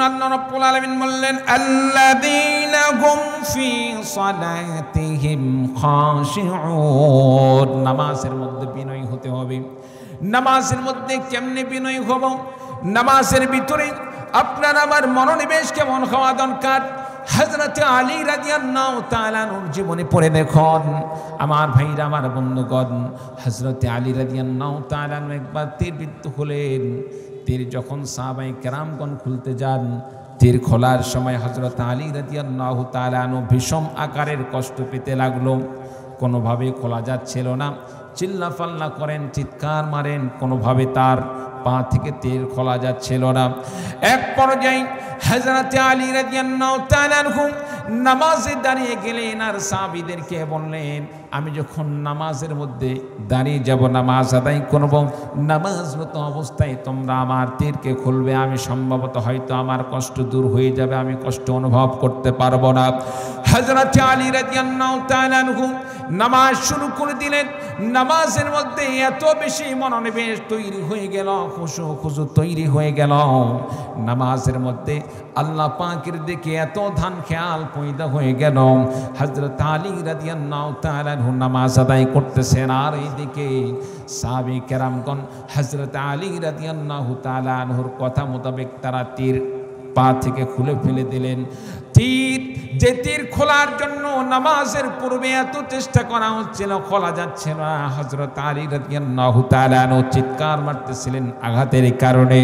আল্লাহ রাব্বুল আলামিন বললেন আল্লাযীনা হুম ফি সালাতিহিম খাশিউন। নামাজের মধ্যে বিনয়ী হতে হবে। নামাজের মধ্যে কেমনে বিনয়ী হব? নামাজের ভিতরে আপনার আমার মনোনিবেশ কেমন হওয়া দরকার? হযরত আলী রাদিয়াল্লাহু তাআলা আনহুর জীবনে পড়ে দেখুন আমার ভাইরা, আমার বন্ধুগণ। হযরত আলী রাদিয়াল্লাহু তাআলা আনহু একবার তীরবিদ্ধ হলেন। তীর যখন সাহাবায়ে কেরামগণ খুলতে যান, তীর খোলার সময় হযরত আলী রাদিয়াল্লাহু তাআলা আনহু ভীষণ আকারের কষ্ট পেতে লাগলো। কোনোভাবে খোলা যাচ্ছিল না। চিল্লাফাল্লা করেন, চিৎকার মারেন, কোনোভাবে তার পা থেকে তীর খোলা যাচ্ছিল না। এক পর্যায়ে হযরত আলী রাদিয়াল্লাহু তাআলা আনহু নামাজে দাঁড়িয়ে গেলেন আর সাহাবীদেরকে বললেন, আমি যখন নামাজের মধ্যে দাঁড়িয়ে যাব, নামাজ আদায় করব, নামাজরত অবস্থায় তোমরা আমার তীরকে খুলবে, আমি সম্ভবত হয়তো আমার কষ্ট দূর হয়ে যাবে, আমি কষ্ট অনুভব করতে পারবো না। হযরত আলী রাদিয়াল্লাহু তাআলা আনহু নামাজ শুরু করে দিলেন। নামাজের মধ্যে এত বেশি মনোনিবেশ তৈরি হয়ে গেল, খুশু তৈরি হয়ে গেল। নামাজের মধ্যে আল্লাহ পাকের দিকে এত ধান খেয়াল পয়দা হয়ে গেল। হযরত আলী রাদিয়াল্লাহু তাআলা আনহু নামাজ আদায় করতেছেন, আর এইদিকে সাহাবী কেরামগণ হযরত আলী রাদিয়াল্লাহু তাআলা আনহুর কথা মোতাবেক তারা তীর পা থেকে খুলে ফেলে দিলেন। যে তীর খোলার জন্য নামাজের পূর্বে এত চেষ্টা করা হচ্ছিল, খোলা যাচ্ছে না। হযরত আলী রাদিয়াল্লাহু তাআলা আনহু চিৎকার মারতেছিলেন আঘাতের কারণে।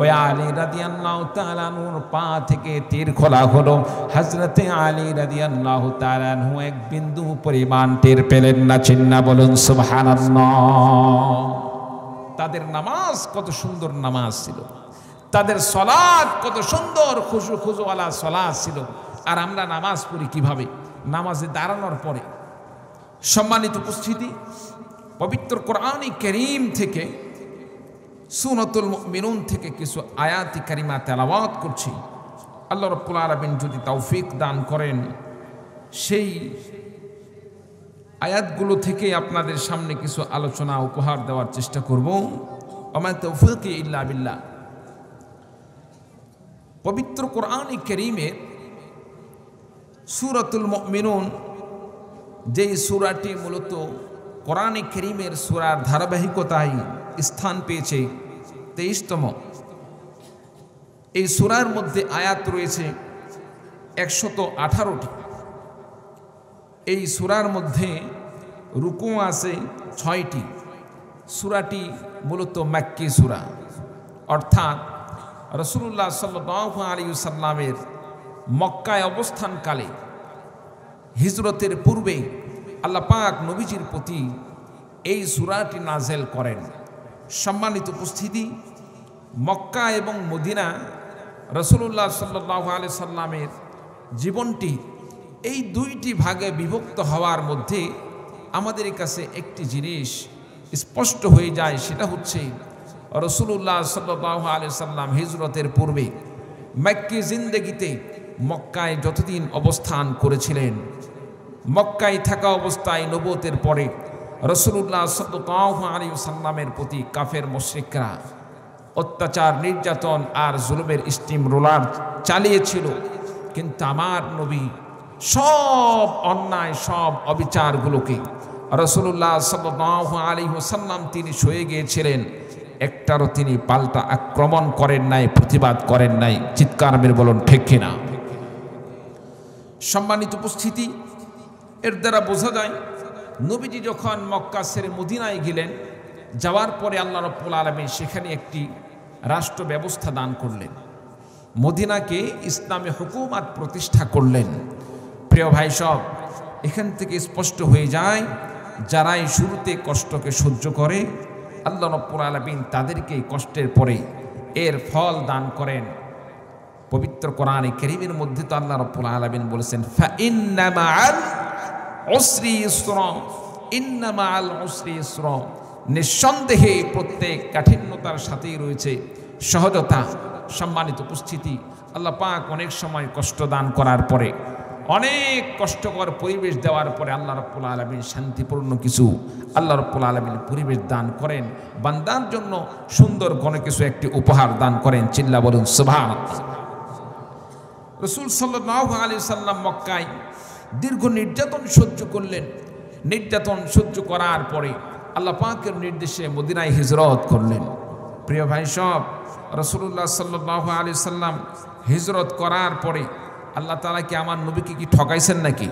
ওই আলী রাদিয়াল্লাহু তাআলা আনহুর পা থেকে তীর খোলা হলো। হযরত আলী রাদিয়াল্লাহু তাআলা আনহু এক বিন্দু পরিমাণ টের পেলেন না। চিন্না বলুন সুবহানাল্লাহ। তাদের নামাজ কত সুন্দর নামাজ ছিল, তাদের সালাত কত সুন্দর খুশুওয়ালা সালাত ছিল। আর আমরা নামাজ পড়ি কিভাবে? নামাজে দাঁড়ানোর পরে। সম্মানিত উপস্থিতি, পবিত্র কোরআনে কারীম থেকে সূরাতুল মুমিনুন থেকে কিছু আয়াতি কারিমা তেলাওয়াত করছি। আল্লাহ রাব্বুল আলামিন যদি তৌফিক দান করেন, সেই আয়াতগুলো থেকে আপনাদের সামনে কিছু আলোচনা উপহার দেওয়ার চেষ্টা করব। ওমা তৌফিক ইল্লা বিল্লাহ। পবিত্র কোরআনে কারীমের সূরাতুল মুমিনুন, যেই সূরাটি মূলত কোরআনে কারীমের সূরার ধারাবাহিকতায় স্থান পেয়েছে 23তম, এই সূরার মধ্যে আয়াত রয়েছে 118টি। এই সূরার মধ্যে রুকু আছে 6টি। সূরাটি মূলত মাক্কি সূরা, অর্থাৎ রাসূলুল্লাহ সাল্লাল্লাহু আলাইহি ওয়াসাল্লামের মক্কায় অবস্থানকালে হিজরতের পূর্বে আল্লাহ পাক নবীজির প্রতি এই সূরাটি নাজেল করেন। সম্মানিত উপস্থিতি, মক্কা এবং মদিনা রাসূলুল্লাহ সাল্লাল্লাহু আলাইহি সাল্লামের জীবনটি এই দুইটি ভাগে বিভক্ত হওয়ার মধ্যে আমাদের কাছে একটি জিনিস স্পষ্ট হয়ে যায়, সেটা হচ্ছে রাসূলুল্লাহ সাল্লাল্লাহু আলাইহি সাল্লাম হিজরতের পূর্বে মক্কি জিন্দেগিতে মক্কায় যতদিন অবস্থান করেছিলেন, মক্কায় থাকা অবস্থায় নবুয়তের পরে রাসূলুল্লাহ সাল্লাল্লাহু আলাইহি সাল্লামের প্রতি কাফের মুশরিকরা অত্যাচার, নির্যাতন আর জুলুমের স্টিম রোলার চালিয়েছিল। কিন্তু আমার নবী সব অন্যায়, সব অবিচারগুলোকে রাসূলুল্লাহ সাল্লাল্লাহু আলাইহি ওয়াসাল্লাম তিনি সয়ে গিয়েছিলেন। একটারও তিনি পাল্টা আক্রমণ করেন নাই, প্রতিবাদ করেন নাই। চিৎকার মেরে বলুন ঠিক কিনা? সম্মানিত উপস্থিতি, এর দ্বারা বোঝা যায় নবীজি যখন মক্কা ছেড়ে মদিনায় গেলেন, যাওয়ার পরে আল্লাহ রাব্বুল আলামিন সেখানে একটি রাষ্ট্র ব্যবস্থা দান করলেন, মদিনাকে ইসলামী হুকুমত প্রতিষ্ঠা করলেন। প্রিয় ভাই সব, এখান থেকে স্পষ্ট হয়ে যায় যারাই শুরুতে কষ্টকে সহ্য করে আল্লাহ রাব্বুল আলামিন তাদেরকে কষ্টের পরে এর ফল দান করেন। পবিত্র কোরআনে কারীমের মধ্যে তো আল্লাহ রাব্বুল আলামিন বলেছেন ফাইন্না মাআল উসরি ইসরা, ইন্না মাআল উসরি ইসরা, নিঃসন্দেহে প্রত্যেক কাঠিন্যতার সাথেই রয়েছে সহজতা। সম্মানিত উপস্থিতি, আল্লাহ পাক অনেক সময় কষ্ট দান করার পরে, অনেক কষ্টকর পরিবেশ দেওয়ার পরে আল্লাহ রাব্বুল আলামিন শান্তিপূর্ণ কিছু আল্লাহ রাব্বুল আলামিন পরিবেশ দান করেন, বান্দার জন্য সুন্দর কোনো কিছু একটি উপহার দান করেন। চিল্লা বলুন সুবহানাল্লাহ। রাসূল সাল্লাল্লাহু আলাইহি সাল্লাম মক্কায় দীর্ঘ নির্যাতন সহ্য করলেন। নির্যাতন সহ্য করার পরে আল্লাহ পাকের নির্দেশে মদিনায় হিজরত করলেন। প্রিয় ভাই সব, রাসূলুল্লাহ সাল্লাল্লাহু আলাইহি সাল্লাম হিজরত করার পরে আল্লাহ তাআলা কি আমার নবীকে কি ঠকাইছেন নাকি?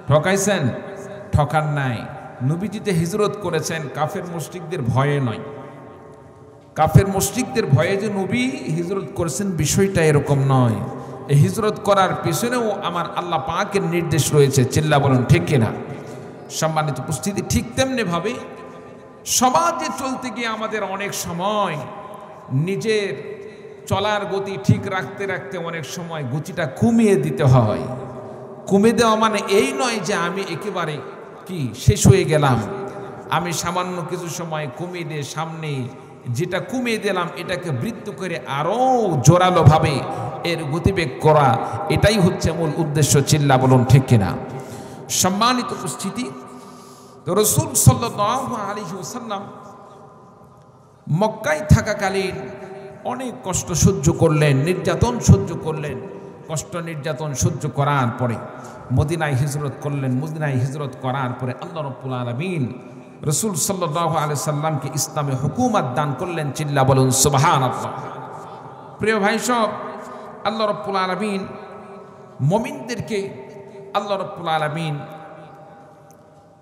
ঠকাইছেন? ঠকান নাই। নবীজিতে হিজরত করেছেন কাফের মুশরিকদের ভয়ে নয়। কাফের মুশরিকদের ভয়ে যে নবী হিজরত করেছেন বিষয়টা এরকম নয়। এই হিজরত করার পিছনেও আমার আল্লাহ পাকের নির্দেশ রয়েছে। চিল্লা বলুন ঠিক কিনা? সম্মানিত উপস্থিতি, ঠিক তেমনি ভাবে সমাজে চলতে গিয়ে আমাদের অনেক সময় নিজের চলার গতি ঠিক রাখতে রাখতে অনেক সময় গতিটা কমিয়ে দিতে হয়। কমিয়ে দেওয়া মানে এই নয় যে আমি একেবারে কি শেষ হয়ে গেলাম। আমি সামান্য কিছু সময় কমিয়ে দিয়ে সামনে যেটা কমিয়ে দিলাম এটাকে বৃদ্ধ করে আরো জোরালো ভাবে এর গতিবেগ করা, এটাই হচ্ছে মূল উদ্দেশ্য। চিল্লা বলুন ঠিক কিনা? সম্মানিত উপস্থিতি, রাসূল সাল্লাল্লাহু আলাইহি ওয়াসাল্লাম মক্কায় থাকাকালীন অনেক কষ্ট সহ্য করলেন, নির্যাতন সহ্য করলেন। কষ্ট নির্যাতন সহ্য করার পরে মদিনায় হিজরত করলেন। মদিনায় হিজরত করার পরে আল্লাহ রাব্বুল আলামিন রাসূল সাল্লাল্লাহু আলাইহি সাল্লামকে ইসলামে হুকুমত দান করলেন। চিল্লা বলুন সুবহানাল্লাহ। প্রিয় ভাই সব, আল্লাহ রাব্বুল আলামিন মুমিনদেরকে আল্লাহ রাব্বুল আলামিন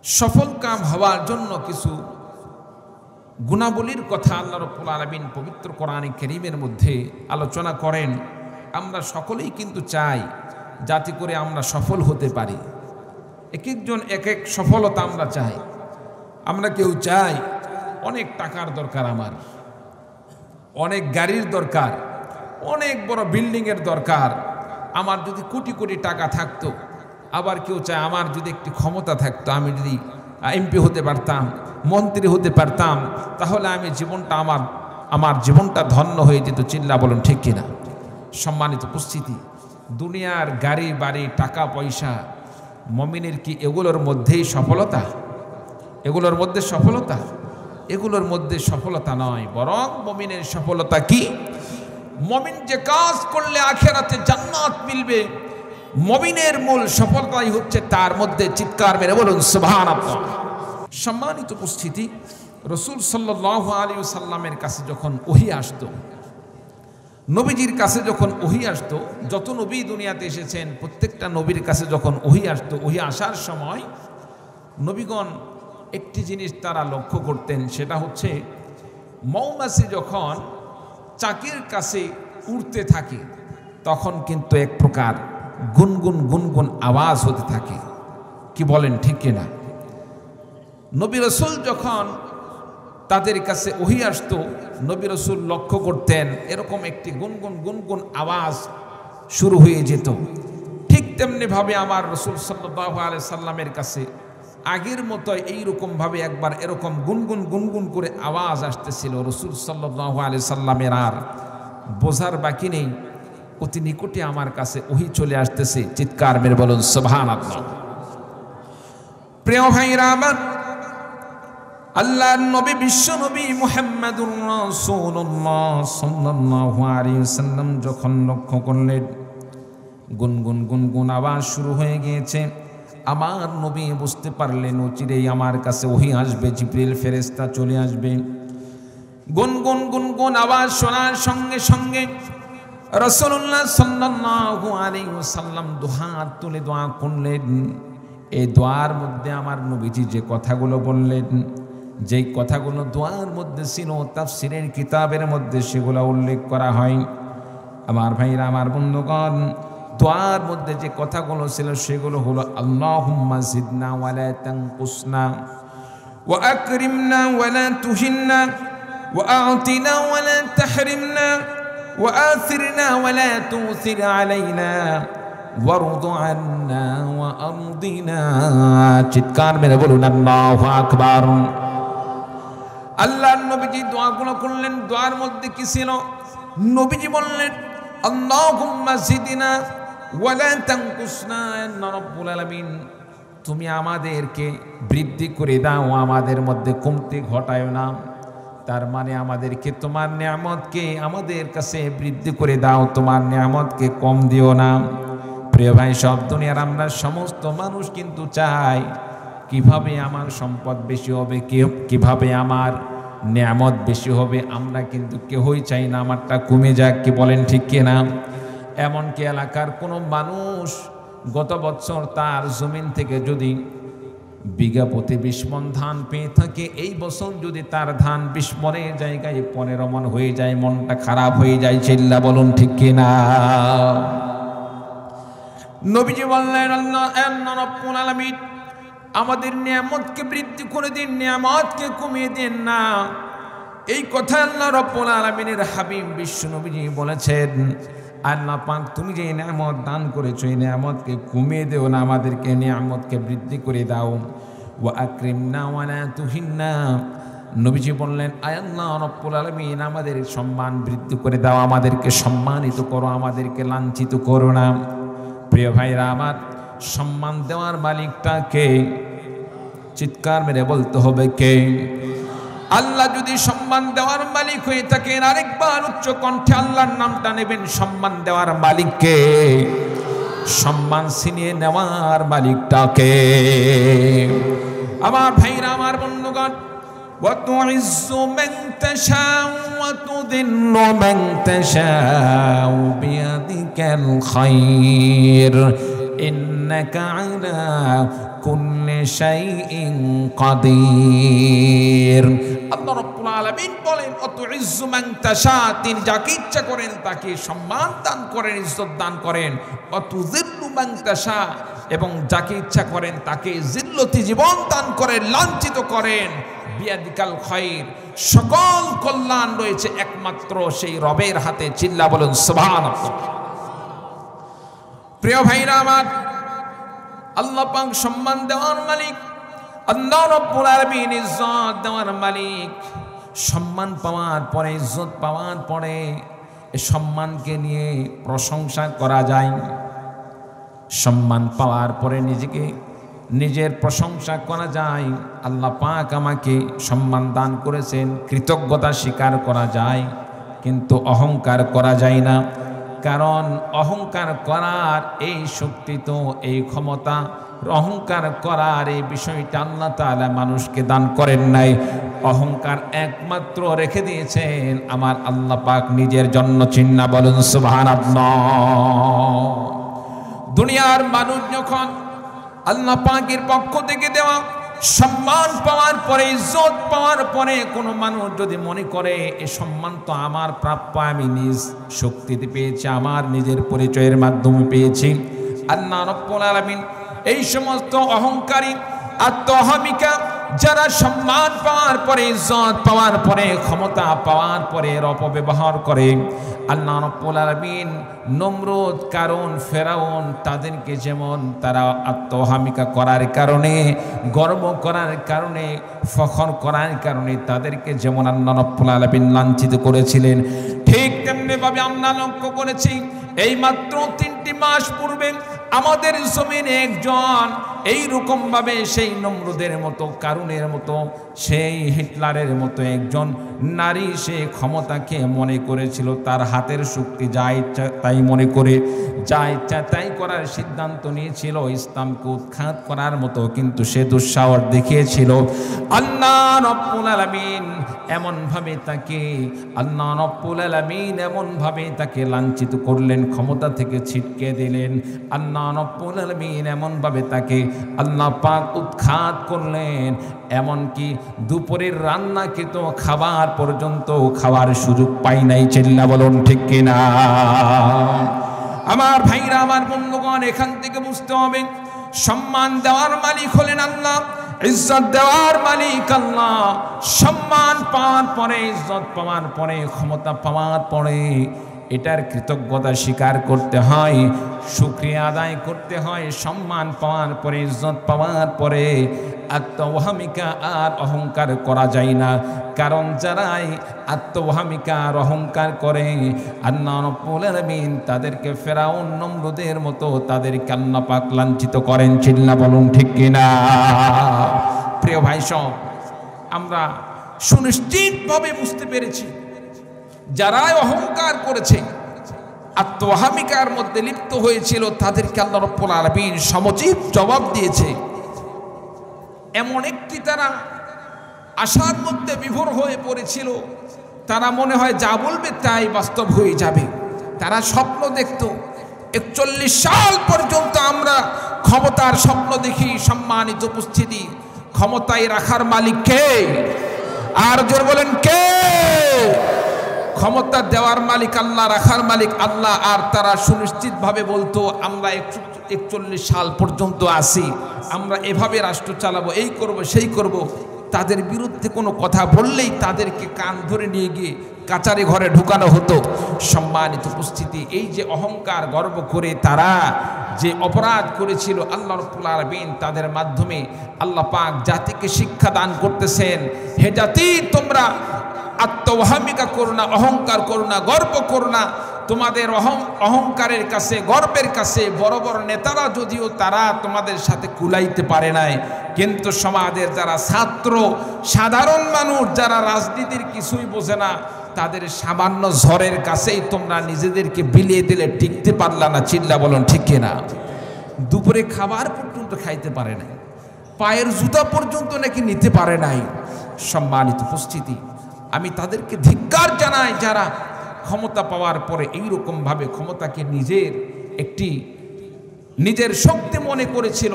সফল কাম হওয়ার জন্য কিছু গুণাবলীর কথা আল্লাহ রাব্বুল আলামিন পবিত্র কোরআনে কারীমের মধ্যে আলোচনা করেন। আমরা সকলেই কিন্তু চাই যাতে করে আমরা সফল হতে পারি। এক একজন এক এক সফলতা আমরা চাই। আমরা কেউ চাই অনেক টাকার দরকার, আমার অনেক গাড়ির দরকার, অনেক বড় বিল্ডিংয়ের দরকার, আমার যদি কোটি কোটি টাকা থাকতো। আবার কেউ চায় আমার যদি একটি ক্ষমতা থাকতো, আমি যদি এমপি হতে পারতাম, মন্ত্রী হতে পারতাম, তাহলে আমি জীবনটা আমার জীবনটা ধন্য হয়ে যেত। চিল্লা বলুন ঠিক কিনা? সম্মানিত উপস্থিতি, দুনিয়ার গাড়ি বাড়ি টাকা পয়সা মুমিনের কি এগুলোর মধ্যেই সফলতা? এগুলোর মধ্যে সফলতা? এগুলোর মধ্যে সফলতা নয়, বরং মুমিনের সফলতা কি? মুমিন যে কাজ করলে আখিরাতে জান্নাত মিলবে, মুমিনের মূল সফলতাই হচ্ছে তার মধ্যে চিৎকার মেরে বলুন সুবহানাল্লাহ। সম্মানিত উপস্থিতি, রাসূল সাল্লাল্লাহু আলাইহি ওয়াসাল্লামের কাছে যখন ওহী আসতো, নবীজির কাছে যখন ওহী আসতো, যত নবী দুনিয়াতে এসেছেন প্রত্যেকটা নবীর কাছে যখন ওহী আসতো, ওহী আসার সময় নবীগণ একটি জিনিস তারা লক্ষ্য করতেন, সেটা হচ্ছে মৌমাছি যখন চাকির কাছে উড়তে থাকে তখন কিন্তু এক প্রকার গুনগুন গুনগুন আওয়াজ হতে থাকে। কি বলেন ঠিক কিনা? নবী রাসূল যখন তাদের কাছে ওহী আসতো, নবী রাসূল লক্ষ্য করতেন এরকম একটি গুনগুন গুনগুন আওয়াজ শুরু হয়ে যেত। ঠিক তেমনি ভাবে আমার রাসূল সাল্লাল্লাহু আলাইহি সাল্লামের কাছে আগের মতো এইরকম ভাবে একবার এরকম গুনগুন গুনগুন করে আওয়াজ আসতেছিল। রাসূল সাল্লাল্লাহু আলাইহি সাল্লামের আর বোঝার বাকি নেই, অতি নিকটে আমার কাছে ওহী চলে আসতেছে। চিৎকার মেরে বলুন সুবহানাল্লাহ। প্রিয় ভাইরা আমার, আল্লাহর নবী বিশ্ব নবী মুহাম্মদুর রাসূলুল্লাহ সাল্লাল্লাহু আলাইহি ওয়াসাল্লাম যখন লক্ষ্য করলেন গুনগুন গুনগুন আওয়াজ শুরু হয়ে গিয়েছে, আমার নবী বুঝতে পারলেন অচিরেই আমার কাছে ওহী আসবে, জিবরিল ফেরেশতা চলে আসবে। গুনগুন গুনগুন আওয়াজ শোনার সঙ্গে সঙ্গে রাসূলুল্লাহ সাল্লাল্লাহু আলাইহি ওয়াসাল্লাম দুহাত তুলে দোয়া করলেন। এই দোয়ার মধ্যে আমার নবীজি যে কথাগুলো বললেন, যেই কথাগুলো দোয়ার মধ্যে ছিল তাফসীরের কিতাবের মধ্যে সেগুলো উল্লেখ করা হয়। আমার ভাইরা, আমার বন্ধুগণ, দোয়ার মধ্যে যে কথাগুলো ছিল সেগুলো হলো আল্লাহুম্মা জিদনা ওয়া লা তানকুসনা ওয়া আকরিমনা ওয়া লা তুহিন্না ওয়া আ'তিনা ওয়া লা তাহরিমনা ওয়া আথিরনা ওয়া লা তুসির আলাইনা ওয়ারদ আন্না ওয়া আমদিনা। চিৎকার মেরে বলুন আল্লাহু আকবার। আল্লাহর নবীজি দোয়াগুলো করলেন। দোয়ার মধ্যে কি ছিল? নবীজি বললেন আল্লাহুম্মা জিদনা ওয়া লা তানকুসনা, রব্বুল আলামিন তুমি আমাদেরকে বৃদ্ধি করে দাও, আমাদের মধ্যে কমতি ঘটায়ো না। তার মানে আমাদেরকে তোমার নিয়ামতকে আমাদের কাছে বৃদ্ধি করে দাও, তোমার নিয়ামতকে কম দিও না। প্রিয় ভাই, সব দুনিয়ার আমরা সমস্ত মানুষ কিন্তু চাই কিভাবে আমার সম্পদ বেশি হবে, কিভাবে আমার নিয়ামত বেশি হবে। আমরা কিন্তু কেউই চাই না আমারটা কমে যাক, কি বলেন ঠিক কিনা? এমনকি এলাকার কোনো মানুষ গত বছর তার জমিন থেকে যদি বিঘা প্রতি 20 মণ ধান পেয়ে থাকে, এই বছর যদি তার ধান 20 মণের জায়গায় 15 মণ হয়ে যায়, মনটা খারাপ হয়ে যায়। চিল্লা বলুন ঠিক কিনা? নবীজি বললেন, আল্লাহ রাব্বুল আলামিন আমাদের নিয়ামতকে বৃদ্ধি করে দিন, নিয়ামতকে কমিয়ে দিন না। এই কথা আল্লাহ রাব্বুল আলামিনের হাবিব বিশ্ব নবীজি বলেছেন। আল্লাহ পাক তুমি যে নিয়ামত দান করেছো, এই নিয়ামতকে কমিয়ে দেও না, আমাদেরকে নিয়ামতকে বৃদ্ধি করে দাও। ওয়া আকরিমনা ওয়া লা তুহিন্না। নবীজি বললেন, আয় আল্লাহ রাব্বুল আলামিন আমাদের সম্মান বৃদ্ধি করে দাও, আমাদেরকে সম্মানিত করো, আমাদেরকে লাঞ্ছিত করো না। প্রিয় ভাইরা আমার, সম্মান দেওয়ার মালিকটা কে? চিৎকার মেরে বলতে হবে কে? আল্লাহ যদি সম্মান দেওয়ার মালিক হয়ে থাকেন, আরেকবার উচ্চ কণ্ঠে আল্লাহর নামটা নেবেন। সম্মান দেওয়ার মালিক কে? সম্মান ছিনিয়ে নেওয়ার মালিকটা কে? আমার ভাইরা, আমার বন্ধুগণ, وَتُعِزُّ مَن تَشَاءُ وَتُذِلُّ مَن تَشَاءُ بِيَدِكَ الْخَيْرُ إِنَّكَ عَلَى كُلِّ شَيْءٍ قَدِيرٌ। আল্লাহ রাব্বুল আলামিন বলেন, وَتُعِزُّ مَن تَشَاءُ, তিনি যাকে ইচ্ছা করেন তাকে সম্মান দান করেন, ইজ্জত দান করেন। وَتُذِلُّ مَن تَشَاءُ, এবং যাকে ইচ্ছা করেন তাকে জিল্লতি জীবন দান করেন, লাঞ্ছিত করেন। বিয়াদিকাল খায়র, সকল কল্যাণ রয়েছে একমাত্র সেই রবের হাতে। চিল্লা বলুন সুবহানাল্লাহ। প্রিয় ভাইরা আমার, আল্লাহ পাক সম্মান দেওয়ার মালিক, আল্লাহ রাব্বুল আলামিন ইজ্জত দেওয়ার মালিক। সম্মান পাওয়ার পরে, ইজ্জত পাওয়ার পরে এই সম্মানকে নিয়ে প্রশংসা করা যায়। সম্মান পাওয়ার পরে নিজের প্রশংসা করা যায়। আল্লাহ পাক আমাকে সম্মান দান করেছেন, কৃতজ্ঞতা স্বীকার করা যায়, কিন্তু অহংকার করা যায় না। কারণ অহংকার করার এই শক্তি তো, এই ক্ষমতা, অহংকার করার এই বিষয়টা আল্লাহ তাআলা মানুষকে দান করেন নাই। অহংকার একমাত্র রেখে দিয়েছেন আমার আল্লাহ পাক নিজের জন্য। চিন্না বলুন সুবহানাল্লাহ। দুনিয়ার মানুষ যখন আল্লাহ পাকের পক্ষ থেকে দেওয়া সম্মান পাওয়ার পরে, ইজ্জত পাওয়ার পরে কোনো মানুষ যদি মনে করে এই সম্মান তো আমার প্রাপ্য, আমি নিজ শক্তিতে পেয়েছি, আমার নিজের পরিচয়ের মাধ্যমে পেয়েছি, আল্লাহ রাব্বুল আলামিন এই সমস্ত অহংকারী আত্মহামিকা যারা সম্মান পাওয়ার পরে, ইজ্জত পাওয়ার পরে, ক্ষমতা পাওয়ার পরে এর অপব্যবহার করে, আল্লাহ রাব্বুল আলামিন নমরুদ, কারণ ফেরাউন, তাদেরকে যেমন তারা আত্মহামিকা করার কারণে, গর্ব করার কারণে, ফখর করার কারণে তাদেরকে যেমন আল্লাহ রাব্বুল আলামিন লাঞ্ছিত করেছিলেন, ঠিক তেমনিভাবে আমরা লক্ষ্য করেছি এই মাত্র 3টি মাস পূর্বে আমাদের জমিনে একজন এইরকম ভাবে সেই নমরুদের মতো, কারুনের মতো, সেই হিটলারের মতো একজন নারী, সে ক্ষমতাকে মনে করেছিল তার হাতের শক্তি, যা ইচ্ছা তাই মনে করে, যা ইচ্ছা তাই করার সিদ্ধান্ত নিয়েছিল, ইসলামকে উৎখাত করার মতো, কিন্তু সে দুঃসাহস দেখিয়েছিল। আল্লাহ রাব্বুল আলামিন এমনভাবে তাকে, আল্লাহ রাব্বুল আলামিন এমনভাবে তাকে লাঞ্ছিত করলেন, ক্ষমতা থেকে ছিটকে দিলেন। আল্লাহ রাব্বুল আলামিন এমনভাবে তাকে আল্লাহ পাক উৎখাত করলেন, এমনকি দুপুরের রান্নাকৃত খাবার পর্যন্ত খাওয়ার সুযোগ পাই নাই। চিল্লা বলুন ঠিক কিনা? আমার ভাইরা, আমার বন্ধুগণ, এখান থেকে বুঝতে হবে সম্মান দেওয়ার মালিক হলেন আল্লাহ, ইজ্জত দেওয়ার মালিক আল্লাহ। সম্মান পাওয়ার পরে, ইজ্জত পাওয়ার পরে, ক্ষমতা পাওয়ার পরে এটার কৃতজ্ঞতা স্বীকার করতে হয়, শুকরিয়া আদায় করতে হয়। সম্মান পাওয়ার পরে, ইজ্জত পাওয়ার পরে আত্মওহামিকা আর অহংকার করা যায় না। কারণ যারাই আত্মওহামিকা আর অহংকার করে, আল্লাহ রাব্বুল আলামিন তাদেরকে ফেরাউন, নমরুদের মতো তাদেরকে আল্লাহ পাক লাঞ্ছিত করেন। চিল্লা বলুন ঠিক কিনা? প্রিয় ভাই সব, আমরা সুনিশ্চিতভাবে বুঝতে পেরেছি, যারা অহংকার করেছে, আত্মহামিকার মধ্যে লিপ্ত হয়েছিল, তাদেরকে আল্লাহ রাব্বুল আলামিন সমুচিত জবাব দিয়েছে। এমন একটি তারা আশার মধ্যে বিভোর হয়ে পড়েছিল, তারা মনে হয় যা বলবে তাই বাস্তব হয়ে যাবে। তারা স্বপ্ন দেখত 41 সাল পর্যন্ত আমরা ক্ষমতার স্বপ্ন দেখি। সম্মানিত উপস্থিতি, ক্ষমতায় রাখার মালিক কে? আর জোর বলেন কে? ক্ষমতা দেওয়ার মালিক আল্লাহ, রাখার মালিক আল্লাহ। আর তারা সুনিশ্চিতভাবে বলতো আমরা 41 সাল পর্যন্ত আছি, আমরা এভাবে রাষ্ট্র চালাবো, এই করব সেই করব। তাদের বিরুদ্ধে কোনো কথা বললেই তাদেরকে কান ধরে নিয়ে গিয়ে কাচারি ঘরে ঢুকানো হতো। সম্মানিত উপস্থিতি, এই যে অহংকার গর্ব করে তারা যে অপরাধ করেছিল, আল্লাহ রাব্বুল আলামিন তাদের মাধ্যমে আল্লাহ পাক জাতিকে শিক্ষা দান করতেছেন। হে জাতি, তোমরা আত্মহামিকা করো না, অহংকার করো না, গর্ব করো না। তোমাদের অহংকারের কাছে, গর্বের কাছে বড় বড় নেতারা যদিও তারা তোমাদের সাথে কুলাইতে পারে নাই, কিন্তু সমাজের যারা ছাত্র, সাধারণ মানুষ যারা রাজনীতির কিছুই বোঝে না, তাদের সামান্য ঝড়ের কাছেই তোমরা নিজেদেরকে বিলিয়ে দিলে টিকতে পারলা না। চিল্লা বলুন ঠিক কিনা? দুপুরে খাবার পর্যন্ত খাইতে পারে নাই, পায়ের জুতা পর্যন্ত নাকি নিতে পারে নাই। সম্মানিত উপস্থিতি, আমি তাদেরকে ধিক্কার জানাই যারা ক্ষমতা পাওয়ার পরে এইরকম ভাবে ক্ষমতাকে নিজের শক্তি মনে করেছিল।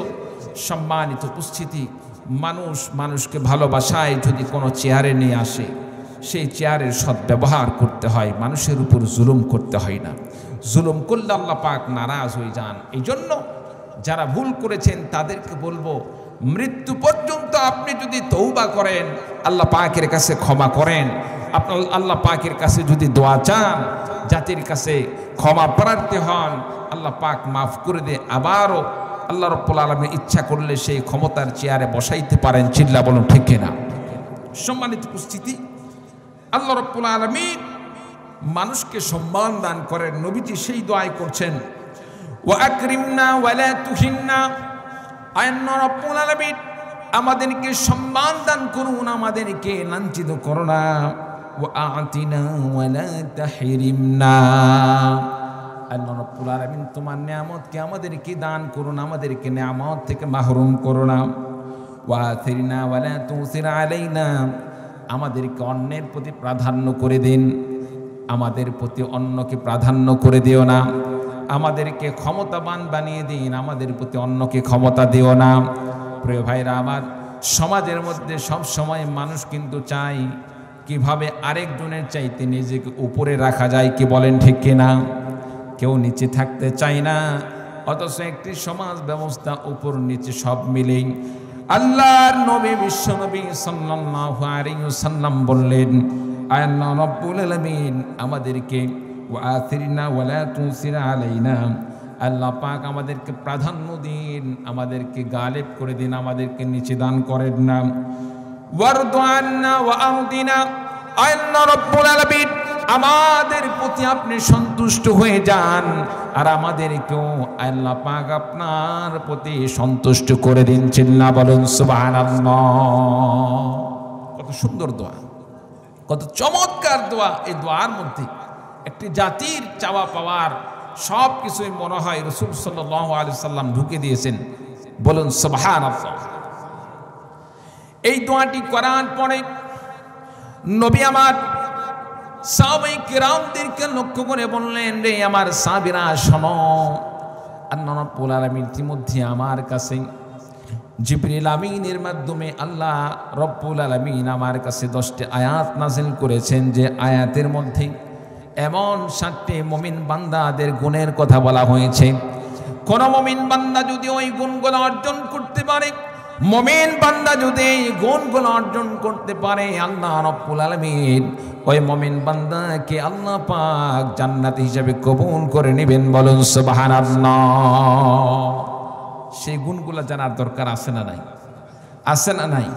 সম্মানিত উপস্থিতি, মানুষকে ভালোবাসায় যদি কোনো চেয়ারে নিয়ে আসে, সেই চেয়ারের সদ্ব্যবহার করতে হয়, মানুষের উপর জুলুম করতে হয় না। জুলুম করলে আল্লাহ পাক নারাজ হয়ে যান। এই জন্য যারা ভুল করেছেন তাদেরকে বলবো, মৃত্যু পর্যন্ত আপনি যদি তওবা করেন, আল্লাহ পাকের কাছে ক্ষমা করেন, আপনার আল্লাহ পাকের কাছে যদি দোয়া চান, জাতির কাছে ক্ষমা প্রার্থী হন, আল্লাহ পাক মাফ করে দিয়ে আবারও আল্লাহ রাব্বুল আলামিন ইচ্ছা করলে সেই ক্ষমতার চেয়ারে বসাইতে পারেন। চিল্লা বলুন ঠিক কিনা? সম্মানিত উপস্থিতি, আল্লাহ রাব্বুল আলামিন মানুষকে সম্মান দান করেন। নবীজি সেই দোয়াই করছেন, ওয়া আকরিমনা ওয়া লা তুহিন্না। আল্লাহ রাব্বুল আলামিন আমাদেরকে সম্মান দান করুন, আমাদেরকে লাঞ্ছিত করো না। ওয়া আতিনা ওয়া লা তাহরিমনা। আল্লাহ রাব্বুল আলামিন তোমার নিয়ামতকে আমাদেরকে দান করুন, আমাদেরকে নিয়ামত থেকে মাহরুম করো না। ওয়া আতিরনা ওয়া লা তুসির আলাইনা। আমাদেরকে অন্যের প্রতি প্রাধান্য করে দিন, আমাদের প্রতি অন্যকে প্রাধান্য করে দিও না। আমাদেরকে ক্ষমতাবান বানিয়ে দিন, আমাদের প্রতি অন্যকে ক্ষমতা দিও না। প্রিয় ভাইরা আমার, সমাজের মধ্যে সব সময় মানুষ কিন্তু চাই কিভাবে আরেকজনের চাইতে নিজেকে উপরে রাখা যায়। কি বলেন ঠিক কিনা? কেউ নিচে থাকতে চায় না, অথচ একটি সমাজ ব্যবস্থা উপর নিচে সব মিলেই। আল্লাহর নবী বিশ্বনবী সাল্লাল্লাহু আলাইহি ওয়াসাল্লাম বললেন, আল্লাহ রাব্বুল আলামিন আমাদেরকে ওয়া আতিরনা ওয়া লা তুসির আলাইনা, আল্লাহ পাক আমাদেরকে প্রাধান্য দিন, আমাদেরকে গালেব করে দিন, আমাদেরকে নিচে দান করেন না। ওয়ারদু আন্না ওয়া আরদিনা, আল্লাহ রাব্বুল আলামিন আমাদের প্রতি আপনি সন্তুষ্ট হয়ে যান, আর আমাদেরকেও আল্লাহ পাক আপনার প্রতি সন্তুষ্ট করে দিন। চিল্লা বলুন সুবহানাল্লাহ। কত সুন্দর দোয়া, কত চমৎকার দোয়া। এই দোয়ার মধ্যে একটি জাতির চাওয়া পাওয়ার সব কিছুই মনে হয় রাসূল সাল্লাল্লাহু আলাইহি সাল্লাম ঢুকে দিয়েছেন। বলুন সুবহানাল্লাহ। এই দোয়াটি করার পরে নবী আমার সাহাবায়ে কিরামদেরকে লক্ষ্য করে বললেন, রে আমার সাহাবীরা শোনো, আল্লাহ রাব্বুল আলামিন ইতিমধ্যে আমার কাছে জিবরিল আমিনের মাধ্যমে আল্লাহ রাব্বুল আলামিন আমার কাছে 10টি আয়াত নাযিল করেছেন, যে আয়াতের মধ্যে এমন 7টি মুমিন বান্দাদের গুণের কথা বলা হয়েছে। কোন মুমিন বান্দা যদি ওই গুণগুলো অর্জন করতে পারে, মুমিন বান্দা যদি এই গুণগুলো অর্জন করতে পারে, আল্লাহ রাব্বুল আলামিন ওই মুমিন বান্দাকে আল্লাহ পাক জান্নাত হিসেবে কবুল করে নেবেন। বলুন সুবহানাল্লাহ। সেই গুণগুলো জানার দরকার আছে না নাই? আছে না নাই?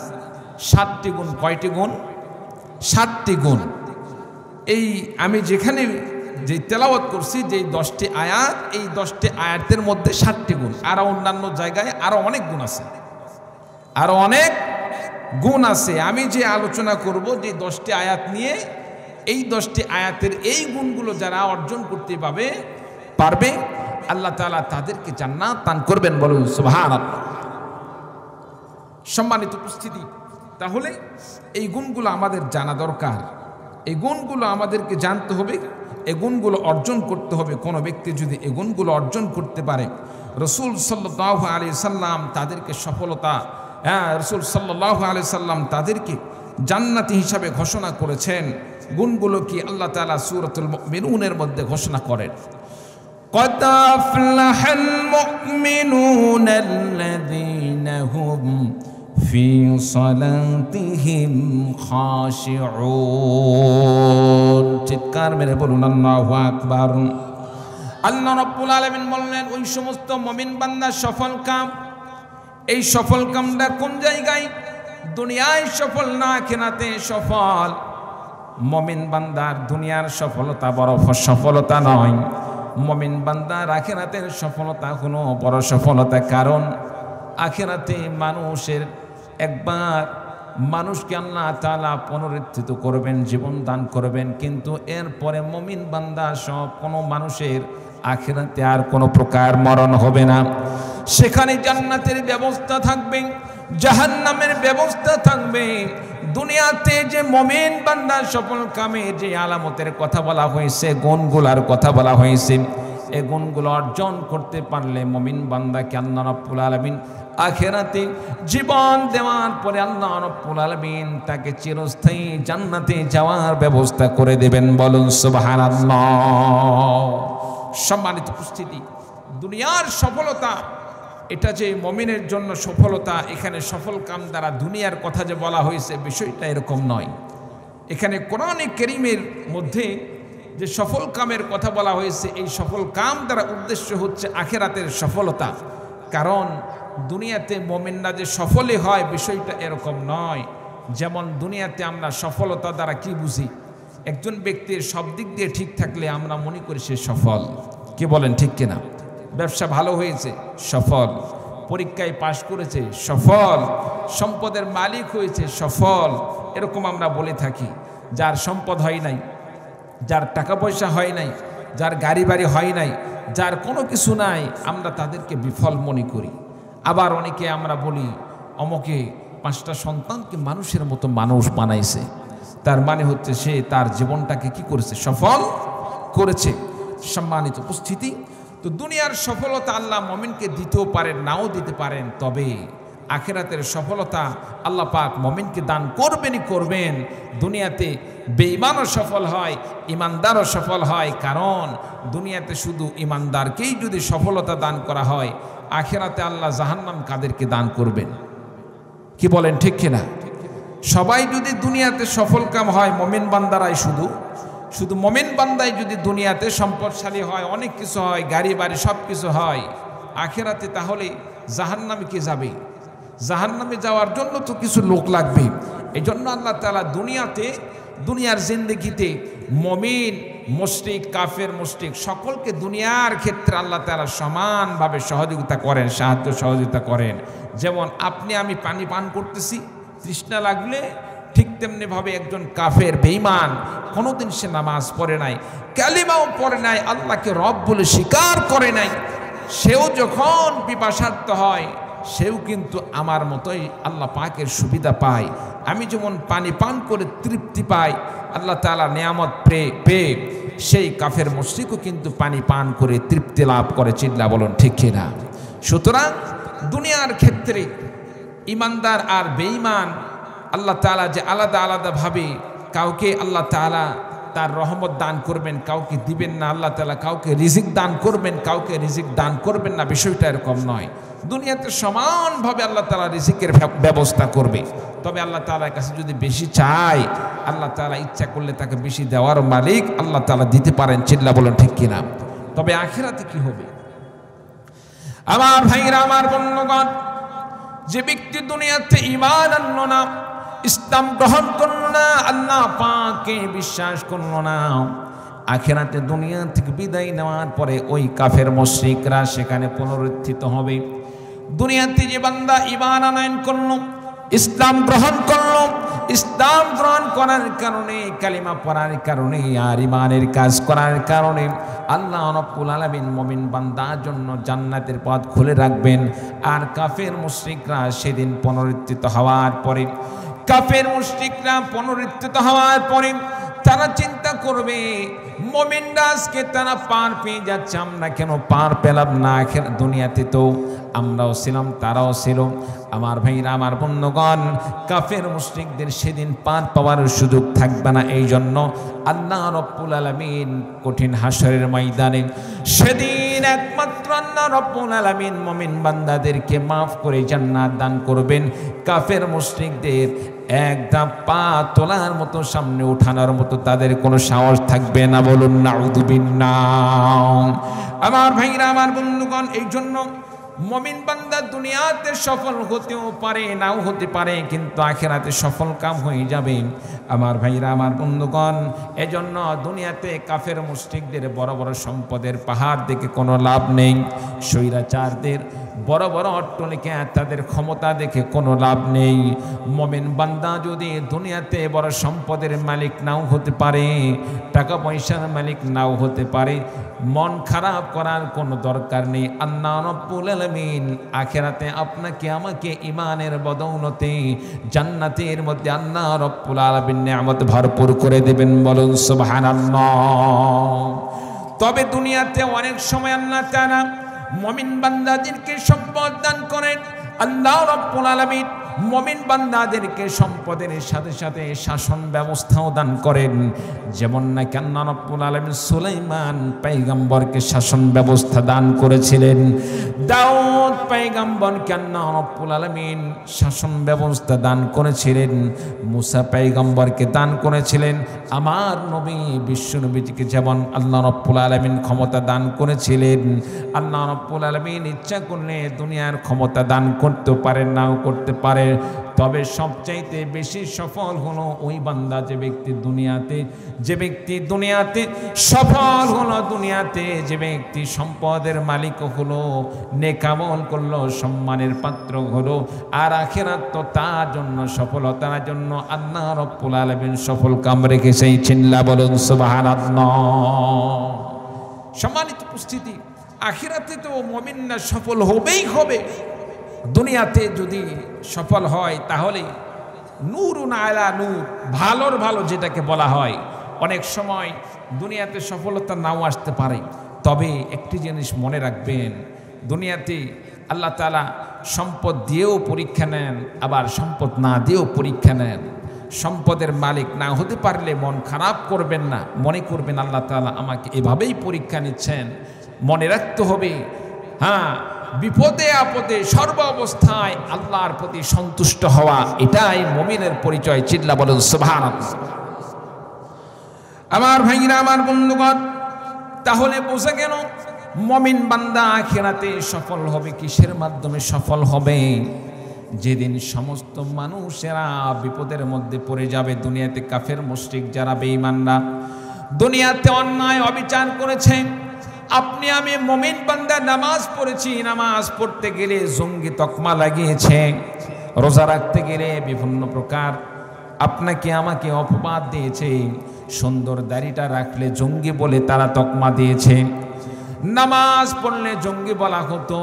7টি গুণ। কয়টি গুণ? 7টি গুণ। এই আমি যেখানে যে তেলাওয়াত করছি, যে 10টি আয়াত, এই 10টি আয়াতের মধ্যে 7টি গুণ। আরো অন্যান্য জায়গায় আরো অনেক গুণ আছে, আরো অনেক গুণ আছে। আমি যে আলোচনা করব যে 10টি আয়াত নিয়ে, এই 10টি আয়াতের এই গুণগুলো যারা অর্জন করতে পারবে আল্লাহ তাআলা তাদেরকে জান্নাত দান করবেন। বলুন সুবহানাল্লাহ। সম্মানিত উপস্থিতি, তাহলে এই গুণগুলো আমাদের জানা দরকার। এই গুণগুলো আমাদেরকে জানতে হবে, এই গুণগুলো অর্জন করতে হবে। কোনো ব্যক্তি যদি এই গুণগুলো অর্জন করতে পারে, রাসূল সাল্লাল্লাহু আলাইহি সাল্লাম তাদেরকে সফলতা, রাসূল সাল্লাল্লাহু আলাইহি সাল্লাম তাদেরকে জান্নাতি হিসাবে ঘোষণা করেছেন। গুণগুলো কি আল্লাহ তাআলা সূরাতুল মুমিনুনের মধ্যে ঘোষণা করেন, قد أفلح المؤمنون الذين هم في صلاتهم خاشعون। চিৎকার মেরে বলুন আল্লাহু আকবার। আল্লাহ রাব্বুল আলামিন বললেন ওই সমস্ত মুমিন বান্দা সফল কাম। এই সফল কামটা কোন জায়গায়? দুনিয়ায় সফল না, আখিরাতে সফল। মুমিন বান্দার দুনিয়ার সফলতা বড় সফলতা নয়, মুমিন বান্দার আখিরাতের সফলতা কোনো বড় সফলতা। কারণ আখিরাতে মানুষের একবার মানুষকে আল্লাহ তাআলা পুনরুত্থিত করবেন, জীবন দান করবেন, কিন্তু এরপরে মুমিন বান্দা সব কোনো মানুষের আখিরাতে আর কোনো প্রকার মরণ হবে না। সেখানে জান্নাতের ব্যবস্থা থাকবে, জাহান্নামের ব্যবস্থা থাকবে। দুনিয়াতে যে মুমিন বান্দা সফল কামে যে আলামতের কথা বলা হয়েছে, গুণগুলার কথা বলা হয়েছে, এই গুণগুলো অর্জন করতে পারলে মুমিন বান্দাকে আল্লাহ রাব্বুল আলামিন আখিরাতে জীবন দেওয়ার পরে আল্লাহ রাব্বুল আলামিন তাকে চিরস্থায়ী জান্নাতে যাওয়ার ব্যবস্থা করে দেবেন। বলুন সুবহানাল্লাহ। সম্মানিত উপস্থিতি, দুনিয়ার সফলতা এটা যে মুমিনের জন্য সফলতা, এখানে সফল কাম দ্বারা দুনিয়ার কথা যে বলা হয়েছে বিষয়টা এরকম নয়। এখানে কোরআনে কারীমের মধ্যে যে সফল কামের কথা বলা হয়েছে, এই সফল কাম দ্বারা উদ্দেশ্য হচ্ছে আখিরাতের সফলতা। কারণ দুনিয়াতে মুমিনরা যে সফলই হয় বিষয়টা এরকম নয়। যেমন দুনিয়াতে আমরা সফলতা দ্বারা কি বুঝি? একজন ব্যক্তির সব দিক দিয়ে ঠিক থাকলে আমরা মনে করি সে সফল। কি বলেন ঠিক কিনা? ব্যবসা ভালো হয়েছে, সফল। পরীক্ষায় পাশ করেছে, সফল। সম্পদের মালিক হয়েছে, সফল। এরকম আমরা বলে থাকি। যার সম্পদ হয় নাই, যার টাকা পয়সা হয় নাই, যার গাড়ি বাড়ি হয় নাই, যার কোনো কিছু নাই, আমরা তাদেরকে বিফল মনে করি। আবার অনেকে আমরা বলি অমকে 5টা সন্তানকে মানুষের মতো মানুষ বানাইছে, তার মানে হচ্ছে সে তার জীবনটাকে কি করেছে? সফল করেছে। সম্মানিত উপস্থিতি, তো দুনিয়ার সফলতা আল্লাহ মুমিনকে দিতেও পারেন, নাও দিতে পারেন, তবে আখিরাতের সফলতা আল্লাহ পাক মুমিনকে দান করবেনই করবেন। দুনিয়াতে বেঈমানও সফল হয়, ইমানদারও সফল হয়। কারণ দুনিয়াতে শুধু ইমানদারকেই যদি সফলতা দান করা হয়, আখিরাতে আল্লাহ জাহান্নাম কাদেরকে দান করবেন? কি বলেন ঠিক কিনা? সবাই যদি দুনিয়াতে সফল কাম হয়, মুমিন বান্দারাই শুধু মুমিন বান্দাই যদি দুনিয়াতে সম্পদশালী হয়, অনেক কিছু হয়, গাড়ি বাড়ি সব কিছু হয়, আখিরাতে তাহলে জাহান্নামে কে যাবে? জাহান্নামে যাওয়ার জন্য তো কিছু লোক লাগবে। এই জন্য আল্লাহ তাআলা দুনিয়ার জিন্দেগিতে মুমিন, মুশরিক, কাফের, মুশরিক সকলকে দুনিয়ার ক্ষেত্রে আল্লাহ তাআলা সমানভাবে সহযোগিতা করেন, সাহায্য সহযোগিতা করেন। যেমন আপনি আমি পানি পান করতেছি, তৃষ্ণা লাগলে ঠিক তেমনিভাবে একজন কাফের বেঈমান কোনোদিন সে নামাজ পড়ে নাই, কালিমাও পড়ে নাই, আল্লাহকে রব বলে স্বীকার করে নাই, সেও যখন পিপাসার্ত হয় সেও কিন্তু আমার মতোই আল্লাহ পাকের সুবিধা পায়। আমি যেমন পানি পান করে তৃপ্তি পাই, আল্লাহ তাআলা নিয়ামত পেয়ে সেই কাফের মুশরিকও কিন্তু পানি পান করে তৃপ্তি লাভ করে। চিল্লা বলুন ঠিক কিনা? সুতরাং দুনিয়ার ক্ষেত্রে ইমানদার আর বেঈমান আল্লাহ তাআলা যে আলাদা আলাদাভাবে কাউকে আল্লাহ তাআলা তার রহমত দান করবেন, কাউকে দিবেন না। আল্লাহ তাআলা কাউকে রিজিক দান করবেন, কাউকে রিজিক দান করবেন না, বিষয়টা এরকম নয়। দুনিয়াতে সমানভাবে আল্লাহ তাআলা রিজিকের ব্যবস্থা করবে। তবে আল্লাহ তাআলার কাছে যদি বেশি চায়, আল্লাহ তাআলা ইচ্ছা করলে তাকে বেশি দেওয়ার মালিক আল্লাহ তাআলা দিতে পারেন। চিল্লা বলেন ঠিক কিনা? তবে আখিরাতে কি হবে? আমার ভাইরা, আমার বন্ধুগণ, যে ব্যক্তি দুনিয়াতে ঈমান আনলো না, ইসলাম গ্রহণ করলো না, আল্লাহ পাককে বিশ্বাস করলো না, আখিরাতে দুনিয়া থেকে বিদায় নেওয়ার পরে ওই কাফের মুশরিকরা সেখানে পুনরুত্থিত হবে। দুনিয়াতে যে বান্দা ঈমান আনয়ন করলো, ইসলাম গ্রহণ করলো। ইসলাম গ্রহণ করার কারণে, কালিমা পড়ার কারণে, আর ইমানের কাজ করার কারণে আল্লাহ রাব্বুল আলামিন মুমিন বান্দার জন্য জান্নাতের পথ খুলে রাখবেন। আর কাফের মুশরিকরা সেদিন পুনরুত্থিত হওয়ার পরে, তারা চিন্তা করবে, মুমিনরা আজকে তারা পার পেয়ে যাচ্ছে, আমরা কেন পার পেলাম না? দুনিয়াতে তো আমরাও ছিলাম, তারাও ছিল। আমার ভাইরা, আমার বন্ধুগণ, কাফের মুশরিকদের সেদিন পার পাওয়ার সুযোগ থাকবে না। এই জন্য আল্লাহ রাব্বুল আলামিন কঠিন হাসরের ময়দানে সেদিন একমাত্র আল্লাহ রাব্বুল আলামিন মুমিন বান্দাদেরকে মাফ করে জান্নাত দান করবেন। কাফের মুশরিকদের এক ধাপ পা তোলার মতো, সামনে উঠানোর মতো তাদের কোনো সাহস থাকবে না। বলুন নাউযুবিল্লাহ। আমার ভাইরা, আমার বন্ধুগণ, এই জন্য মুমিন বান্দা দুনিয়াতে সফল হতেও পারে, নাও হতে পারে, কিন্তু আখিরাতে সফল কাম হয়ে যাবে। আমার ভাইরা, আমার বন্ধুগণ, এজন্য দুনিয়াতে কাফের মুশরিকদের বড় বড় সম্পদের পাহাড় দেখে কোনো লাভ নেই। স্বৈরাচারদের বড় বড় অট্টালিকা, তাদের ক্ষমতা দেখে কোনো লাভ নেই। মুমিন বান্দা যদি দুনিয়াতে বড় সম্পদের মালিক নাও হতে পারে, টাকা পয়সার মালিক নাও হতে পারে, মন খারাপ করার কোনো দরকার নেই। আল্লাহ রাব্বুল আলামিন আখিরাতে আপনাকে আমাকে ইমানের বদৌলতে জান্নাতের মধ্যে আল্লাহ রাব্বুল আলামিন নিয়ামত ভরপুর করে দেবেন। বলুন সুবহানাল্লাহ। তবে দুনিয়াতে অনেক সময় আল্লাহ তাআলা মুমিন বান্দাদেরকে সম্পদ দান করেন। আল্লাহ রাব্বুল আলামিন মুমিন বান্দাদেরকে সম্পদের সাথে সাথে শাসন ব্যবস্থাও দান করেন। যেমন নাকি আল্লাহ রাব্বুল আলামিন সুলাইমান পয়গম্বরকে শাসন ব্যবস্থা দান করেছিলেন, দাউদ পয়গম্বরকে আল্লাহ রাব্বুল আলামিন শাসন ব্যবস্থা দান করেছিলেন, মুসা পয়গম্বরকে দান করেছিলেন। আমার নবী বিশ্ব নবীজিকে যেমন আল্লাহ রাব্বুল আলামিন ক্ষমতা দান করেছিলেন, আল্লাহ রাব্বুল আলামিন ইচ্ছা করলে দুনিয়ার ক্ষমতা দান করতে পারেন, নাও করতে পারে। তবে সবচাইতে বেশি সফল হলো ওই বান্দা যে ব্যক্তি দুনিয়াতে সফল হলো, দুনিয়াতে যে ব্যক্তি সম্পদের মালিক হলো, নেক আমল করলো, সম্মানের পাত্র হলো। আর আখিরাত তো তার জন্য, সফলতার জন্য আল্লাহ রাব্বুল আলামিন সফল কাম রেখেছেন। চিল্লা বলুন সুবহানাল্লাহ। সম্মানিত উপস্থিতি, আখিরাতে তো মুমিনরা সফল হবেই হবে। দুনিয়াতে যদি সফল হয় তাহলে নূরুন আলা নূর, ভালোর ভালো যেটাকে বলা হয়। অনেক সময় দুনিয়াতে সফলতা নাও আসতে পারে, তবে একটি জিনিস মনে রাখবেন, দুনিয়াতে আল্লাহ তাআলা সম্পদ দিয়েও পরীক্ষা নেন, আবার সম্পদ না দিয়েও পরীক্ষা নেন। সম্পদের মালিক না হতে পারলে মন খারাপ করবেন না, মনে করবেন আল্লাহ তাআলা আমাকে এভাবেই পরীক্ষা নিচ্ছেন। মনে রাখতে হবে, হ্যাঁ, বিপদে আপদে সর্ব অবস্থায় আল্লাহর প্রতি সন্তুষ্ট হওয়া, এটাই মুমিনের পরিচয়। চিল্লা বলুন সুবহানাল্লাহ। আমার ভাইরা, আমার বন্ধুগণ, তাহলে বোঝা গেল মুমিন বান্দা আখিরাতে সফল হবে। কিসের মাধ্যমে সফল হবে? যেদিন সমস্ত মানুষেরা বিপদের মধ্যে পড়ে যাবে। দুনিয়াতে কাফের মুশরিক যারা বেঈমানরা দুনিয়াতে অন্যায় অবিচার করেছে, আপনি আমি মুমিন বান্দা নামাজ পড়েছি, নামাজ পড়তে গেলে জঙ্গি তকমা লাগিয়েছে, রোজা রাখতে গেলে বিভিন্ন প্রকার আপনাকে আমাকে অপবাদ দিয়েছে, সুন্দর দাড়িটা রাখলে জঙ্গি বলে তারা তকমা দিয়েছে, নামাজ পড়লে জঙ্গি বলা হতো।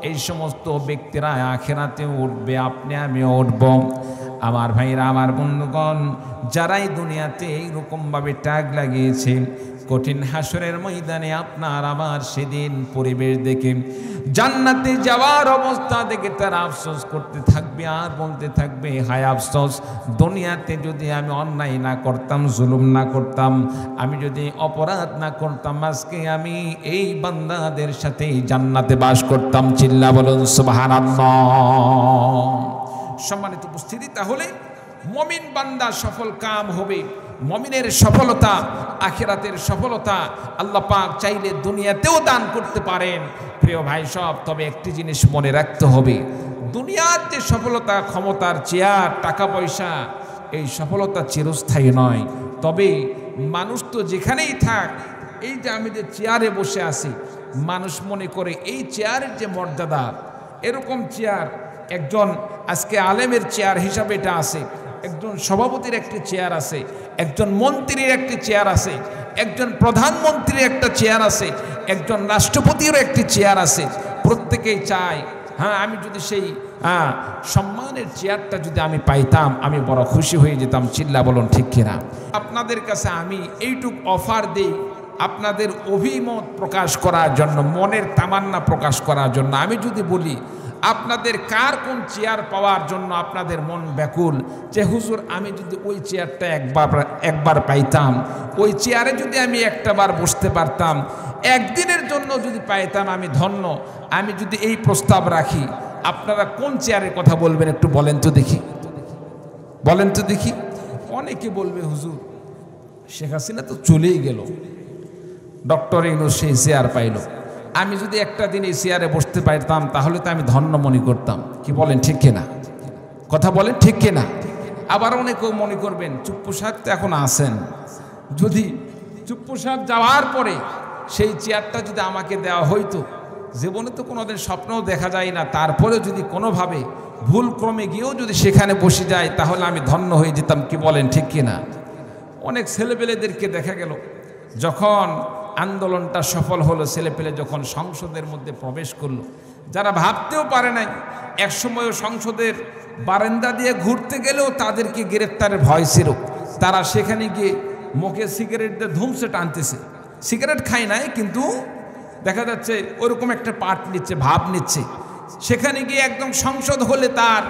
এই সমস্ত ব্যক্তিরা আখিরাতে উঠবে, আপনি আমিও উঠব। আমার ভাইরা, আমার বন্ধুগণ, যারাই দুনিয়াতে এইরকমভাবে ট্যাগ লাগিয়েছে, কঠিন হাসরের ময়দানে আপনার আমার সেদিন পরিবেশ দেখে, জান্নাতে যাওয়ার অবস্থা দেখে তারা আফসোস করতে থাকবে আর বলতে থাকবে, হায় আফসোস, দুনিয়াতে যদি আমি অন্যায় না করতাম, জুলুম না করতাম, আমি যদি অপরাধ না করতাম, আজকে আমি এই বান্দাদের সাথে জান্নাতে বাস করতাম। চিল্লা বলুন সুবহানাল্লাহ। সম্মানিত উপস্থিতি, তাহলে মুমিন বান্দা সফল কাম হবে। মুমিনের সফলতা, আখিরাতের সফলতা আল্লাহ পাক চাইলে দুনিয়াতেও দান করতে পারেন। প্রিয় ভাই সব, তবে একটি জিনিস মনে রাখতে হবে, দুনিয়ার যে সফলতা, ক্ষমতার চেয়ার, টাকা পয়সা, এই সফলতা চিরস্থায়ী নয়। তবে মানুষ তো যেখানেই থাক, এই যে আমি যে চেয়ারে বসে আছি, মানুষ মনে করে এই চেয়ারের যে মর্যাদা, এরকম চেয়ার একজন আজকে আলেমের চেয়ার হিসাবে এটা আছে, একজন সভাপতির একটি চেয়ার আছে, একজন মন্ত্রীর একটি চেয়ার আছে, একজন প্রধানমন্ত্রীর একটা চেয়ার আছে, একজন রাষ্ট্রপতিরও একটি চেয়ার আছে। প্রত্যেকেই চায় হ্যাঁ আমি যদি সেই সম্মানের চেয়ারটা যদি আমি পাইতাম আমি বড় খুশি হয়ে যেতাম। চিল্লা বলুন ঠিক কিনা? আপনাদের কাছে আমি এইটুক অফার দেই আপনাদের অভিমত প্রকাশ করার জন্য, মনের তামান্না প্রকাশ করার জন্য। আমি যদি বলি আপনাদের কার কোন চেয়ার পাওয়ার জন্য আপনাদের মন ব্যাকুল, যে হুজুর আমি যদি ওই চেয়ারটা একবার পাইতাম, ওই চেয়ারে যদি আমি একটাবার বসতে পারতাম, একদিনের জন্য যদি পাইতাম আমি ধন্য। আমি যদি এই প্রস্তাব রাখি, আপনারা কোন চেয়ারের কথা বলবেন একটু বলেন তো দেখি, বলেন তো দেখি। অনেকে বলবে হুজুর শেখ হাসিনা তো চলেই গেল, ডক্টর ইউনূস সেই চেয়ার পাইল, আমি যদি একটা দিন এই চেয়ারে বসতে পারতাম তাহলে তো আমি ধন্য মনে করতাম। কি বলেন ঠিক কিনা? কথা বলেন ঠিক কিনা? আবার অনেকেও মনে করবেন চুপ্পু সাহেব তো এখন আছেন, যদি চুপ্পু সাহেব যাওয়ার পরে সেই চেয়ারটা যদি আমাকে দেওয়া হইতো, জীবনে তো কোনোদিন স্বপ্নও দেখা যায় না, তারপরেও যদি কোনোভাবে ভুল ক্রমে গিয়েও যদি সেখানে বসে যায় তাহলে আমি ধন্য হয়ে যেতাম। কি বলেন ঠিক কিনা? অনেক ছেলেপেলেদেরকে দেখা গেল যখন আন্দোলনটা সফল হলো, ছেলেপেলে যখন সংসদের মধ্যে প্রবেশ করলো, যারা ভাবতেও পারে নাই একসময় সংসদের বারান্দা দিয়ে ঘুরতে গেলেও তাদেরকে গ্রেপ্তারের ভয় ছিল, তারা সেখানে গিয়ে মুখে সিগারেট দিয়ে ধুমসে টানতেছে। সিগারেট খায় নাই কিন্তু দেখা যাচ্ছে ওরকম একটা পাঠ নিচ্ছে, ভাব নিচ্ছে। সেখানে গিয়ে একদম সংসদ হলে তার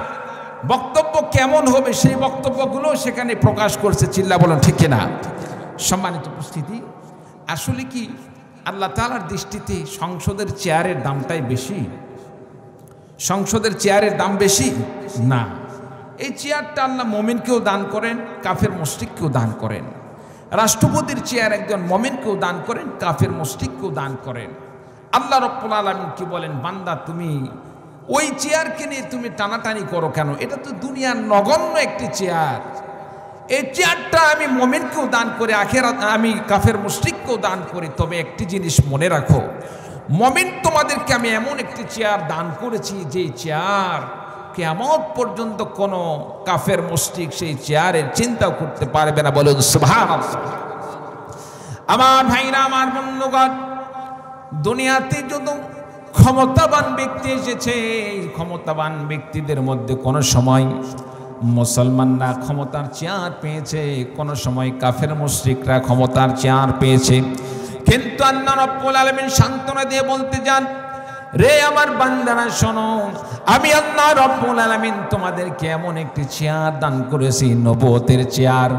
বক্তব্য কেমন হবে সেই বক্তব্যগুলো সেখানে প্রকাশ করছে। চিল্লা বলেন ঠিক কিনা? সম্মানিত উপস্থিতি, আসলে কি আল্লাহ তাআলার দৃষ্টিতে সংসদের চেয়ারের দামটাই বেশি? সংসদের চেয়ারের দাম বেশি না। এই চেয়ারটা আল্লাহ মুমিনকেও দান করেন, কাফের মুশরিককেও দান করেন। রাষ্ট্রপতির চেয়ার একজন মুমিনকেও দান করেন, কাফের মুশরিককেও দান করেন। আল্লাহ রাব্বুল আলামিন কি বলেন, বান্দা তুমি ওই চেয়ারকে নিয়ে তুমি টানাটানি করো কেন? এটা তো দুনিয়ার নগণ্য একটি চেয়ার। এই চেয়ারটা আমি মুমিনকেও দান করে, আখিরাত আমি কাফের মুশরিককেও দান করি। তবে একটি জিনিস মনে রাখো, মুমিন তোমাদেরকে আমি এমন একটি চেয়ার দান করেছি যে চেয়ার কিয়ামত পর্যন্ত কোনো কাফের মুশরিক সেই চেয়ারের চিন্তাও করতে পারবে না। বলুন সুবহানাল্লাহ। আমার ভাইরা, আমার বন্ধুগণ, দুনিয়াতে যত ক্ষমতাবান ব্যক্তি এসেছে, এই ক্ষমতাবান ব্যক্তিদের মধ্যে কোনো সময় মুসলমানরা ক্ষমতার চেয়ার পেয়েছে, কোন সময় কাফের মুশরিকরা ক্ষমতার চেয়ার পেয়েছে। কিন্তু আল্লাহ রাব্বুল আলামিন সান্ত্বনা দিয়ে বলতে যান, রে আমার বান্দারা শোনো, আমি আল্লাহ রাব্বুল আলামিন তোমাদেরকে এমন একটি চেয়ার দান করেছি, নবুয়তের চেয়ার।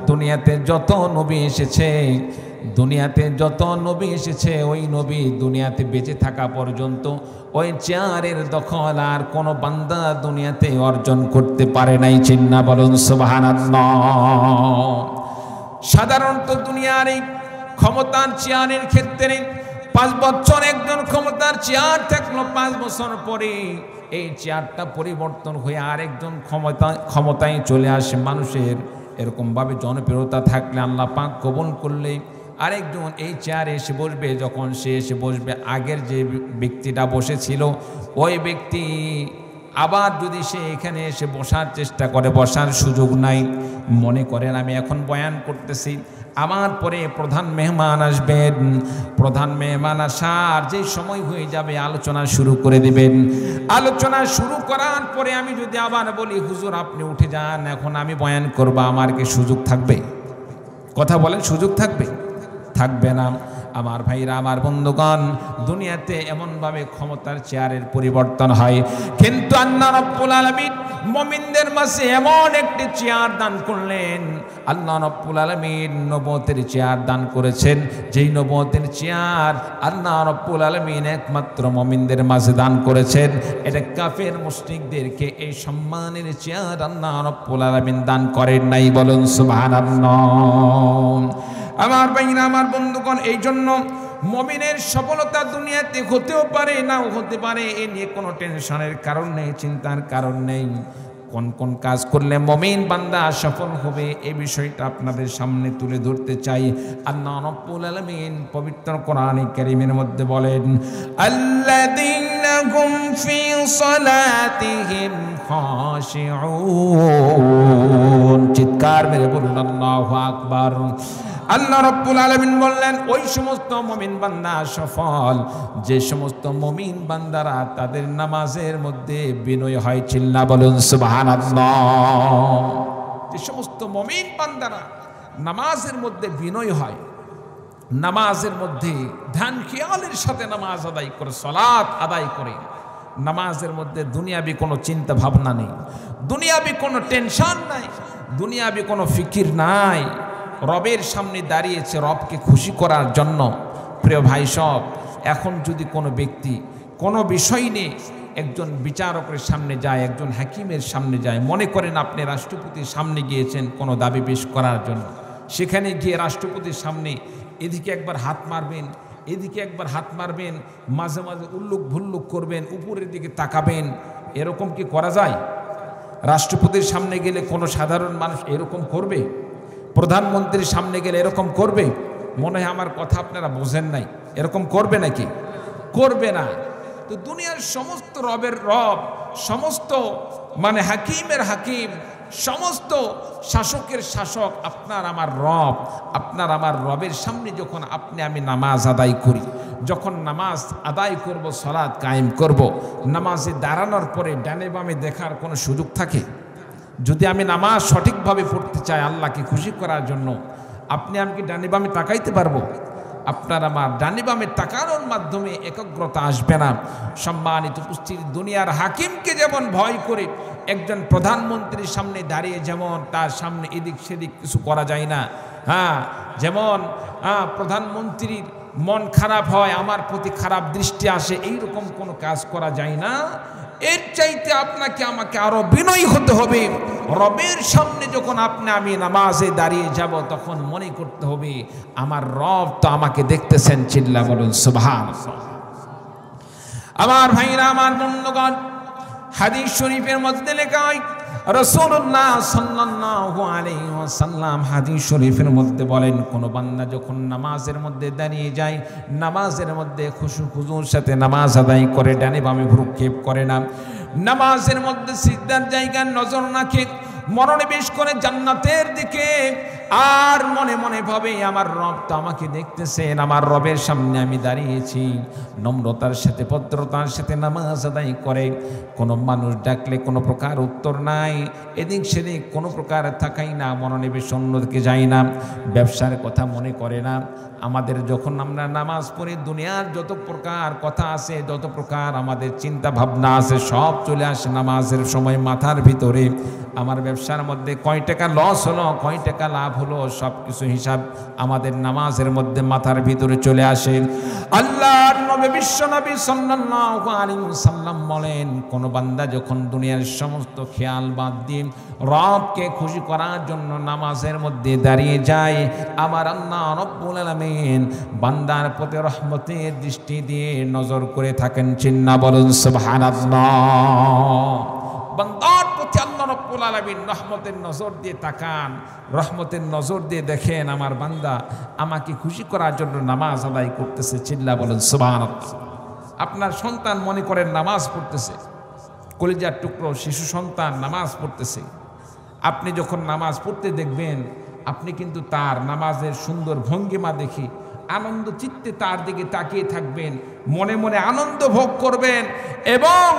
দুনিয়াতে যত নবী এসেছে, দুনিয়াতে যত নবী এসেছে, ওই নবী দুনিয়াতে বেঁচে থাকা পর্যন্ত ওই চেয়ারের দখল আর কোনো বান্দা দুনিয়াতে অর্জন করতে পারে নাই। চিন্না বলুন সুবহানাল্লাহ। সাধারণত দুনিয়ার এই ক্ষমতার চেয়ারের ক্ষেত্রে 5 বছর একজন ক্ষমতার চেয়ার থাকলো, 5 বছর পরে এই চেয়ারটা পরিবর্তন হয়ে আরেকজন ক্ষমতায় চলে আসে মানুষের। এরকমভাবে জনপ্রিয়তা থাকলে, আল্লাহ পাক কবুল করলে আরেকজন এই চেয়ারে এসে বসবে। যখন সে এসে বসবে, আগের যে ব্যক্তিটা বসেছিল ওই ব্যক্তি আবার যদি সে এখানে এসে বসার চেষ্টা করে, বসার সুযোগ নাই। মনে করেন আমি এখন বয়ান করতেছি, আমার পরে প্রধান মেহমান আসবেন, প্রধান মেহমান আসার যে সময় হয়ে যাবে আলোচনা শুরু করে দিবেন। আলোচনা শুরু করার পরে আমি যদি আবার বলি হুজুর আপনি উঠে যান, এখন আমি বয়ান করব, আমার কি সুযোগ থাকবে? কথা বলেন, সুযোগ থাকবে? থাকবে না। আমার ভাইরা, আমার বন্ধুগণ, দুনিয়াতে এমনভাবে ক্ষমতার চেয়ারের পরিবর্তন হয়, কিন্তু আল্লাহ রাব্বুল আলামিন মুমিনদের মাঝে এমন একটি চেয়ার দান করলেন। আল্লাহ রাব্বুল আলামিন নবুয়তের চেয়ার দান করেছেন, যেই নবুয়তের চেয়ার আল্লাহ রাব্বুল আলামিন একমাত্র মুমিনদের মাঝে দান করেছেন। এটা কাফের মুশরিকদেরকে এই সম্মানের চেয়ার আল্লাহ রাব্বুল আলামিন দান করেন নাই। বলুন সুবহানাল্লাহ। আমার ভাইরা, আমার বন্ধুগণ, এই জন্য মুমিনের সফলতা দুনিয়াতে হতেও পারে, নাও হতে পারে। এ নিয়ে কোনো টেনশনের কারণ নেই, চিন্তার কারণ নেই। কোন কোন কাজ করলে মুমিন বান্দা সফল হবে এই বিষয়টা আপনাদের সামনে তুলে ধরতে চাই। আল্লাহ রাব্বুল আলামিন পবিত্র কোরআনে কারীমের মধ্যে বলেন, আল্লাযীনা হুম ফি সালাতিহিম খাশিউন। চিৎকার মেরে বলুন আল্লাহু আকবার। আল্লাহ রাব্বুল আলামিন বললেন, ওই সমস্ত মুমিন বান্দা সফল যে সমস্ত মুমিন বান্দারা তাদের নামাজের মধ্যে বিনয় হয়। চিল্লা বলুন সুবহানাল্লাহ। যে সমস্ত মুমিন বান্দারা নামাজের মধ্যে বিনয় হয়, নামাজের মধ্যে ধ্যান খেয়ালের সাথে নামাজ আদায় করে, সালাত আদায় করে, নামাজের মধ্যে দুনিয়াবি কোনো চিন্তা ভাবনা নেই, দুনিয়াবি কোনো টেনশন নাই, দুনিয়াবি কোনো ফিকির নাই, রবের সামনে দাঁড়িয়েছে রবকে খুশি করার জন্য। প্রিয় ভাই সব, এখন যদি কোনো ব্যক্তি কোনো বিষয় নিয়ে একজন বিচারকের সামনে যায়, একজন হাকিমের সামনে যায়, মনে করেন আপনি রাষ্ট্রপতির সামনে গিয়েছেন কোনো দাবি পেশ করার জন্য, সেখানে গিয়ে রাষ্ট্রপতির সামনে এদিকে একবার হাত মারবেন, এদিকে একবার হাত মারবেন, মাঝে মাঝে উল্লুক ভুল্লুক করবেন, উপরের দিকে তাকাবেন, এরকম কি করা যায়? রাষ্ট্রপতির সামনে গেলে কোনো সাধারণ মানুষ এরকম করবে? প্রধানমন্ত্রীর সামনে গেলে এরকম করবে? মনে হয় আমার কথা আপনারা বোঝেন নাই। এরকম করবে নাকি? করবে না। তো দুনিয়ার সমস্ত রবের রব, সমস্ত হাকিমের হাকিম, সমস্ত শাসকের শাসক আপনার আমার রব। আপনার আমার রবের সামনে যখন আপনি আমি নামাজ আদায় করি, যখন নামাজ আদায় করব, সালাত কায়েম করব, নামাজে দাঁড়ানোর পরে ডানে বামে দেখার কোনো সুযোগ থাকে? যদি আমি নামাজ সঠিকভাবে পড়তে চাই আল্লাহকে খুশি করার জন্য, আপনি আমি কি ডানে বামে তাকাইতে পারবো? আপনার আমার ডানে বামে তাকানোর মাধ্যমে একাগ্রতা আসবে না। সম্মানিত উপস্থিতি, দুনিয়ার হাকিমকে যেমন ভয় করে একজন প্রধানমন্ত্রীর সামনে দাঁড়িয়ে যেমন তার সামনে এদিক সেদিক কিছু করা যায় না, যেমন প্রধানমন্ত্রীর মন খারাপ হয়, আমার প্রতি খারাপ দৃষ্টি আসে, এইরকম কোনো কাজ করা যায় না। এর চাইতে আপনাকে আমাকে আরো বিনয়ী হতে হবে। রবের সামনে যখন আপনি আমি নামাজে দাঁড়িয়ে যাব, তখন মনে করতে হবে আমার রব তো আমাকে দেখতেছেন। চিল্লা বলুন সুবহানাল্লাহ। আমার ভাইরা, আমার বন্ধুগণ, হাদিস শরীফের মধ্যে লেখা হয়, রাসূলুল্লাহ সাল্লাল্লাহু আলাইহি ওয়াসাল্লাম হাদিস শরীফের মধ্যে বলেন, কোন বান্দা যখন নামাজের মধ্যে দাঁড়িয়ে যায়, নামাজের মধ্যে খুশু খুজুর সাথে নামাজ আদায় করে, ডানে বামে ভ্রুক্ষেপ করে না, নামাজের মধ্যে সিজদার জায়গায় নজর রাখে, মনোনিবেশ করে জান্নাতের দিকে, আর মনে মনে ভাবে আমার রব তো আমাকে দেখতেছেন, আমার রবের সামনে আমি দাঁড়িয়েছি, নম্রতার সাথে ভদ্রতার সাথে নামাজ আদায় করে, কোনো মানুষ ডাকলে কোনো প্রকার উত্তর নাই, এদিক সেদিক কোনো প্রকার থাকাই না, মনোনিবেশ অন্যদিকে যায় না, ব্যবসার কথা মনে করে না। আমাদের যখন আমরা নামাজ পড়ি, দুনিয়ার যত প্রকার কথা আছে, যত প্রকার আমাদের চিন্তা ভাবনা আছে, সব চলে আসে নামাজের সময় মাথার ভিতরে। আমার ব্যবসার মধ্যে কয় টাকা লস হলো, কয় টাকা লাভ হলো, সব কিছু হিসাব আমাদের নামাজের মধ্যে মাথার ভিতরে চলে আসে। আল্লাহর নবী বিশ্বনবী সাল্লাল্লাহু আলাইহি ওয়াসাল্লাম বলেন, কোন বান্দা যখন দুনিয়ার সমস্ত খেয়াল বাদ দিয়ে রবকে খুশি করার জন্য নামাজের মধ্যে দাঁড়িয়ে যায়, আমার আল্লাহ রব্বুল আলামিন বান্দার প্রতি রহমতের দৃষ্টি দিয়ে নজর করে থাকেন। চিন্না বলুন সুবহানাল্লাহ। বান্দার প্রতি আল্লাহ রব্বুল আলামিন রহমতের নজর দিয়ে তাকান, রহমতের নজর দিয়ে দেখেন আমার বান্দা আমাকে খুশি করার জন্য নামাজ আদায় করতেছে। চিল্লা বলেন সুবহানাল্লাহ। আপনার সন্তান মনে করেন নামাজ পড়তেছে, কলিজার টুকরো শিশু সন্তান নামাজ পড়তেছে, আপনি যখন নামাজ পড়তে দেখবেন, আপনি কিন্তু তার নামাজের সুন্দর ভঙ্গিমা দেখি আনন্দ চিত্তে তার দিকে তাকিয়ে থাকবেন, মনে মনে আনন্দ ভোগ করবেন, এবং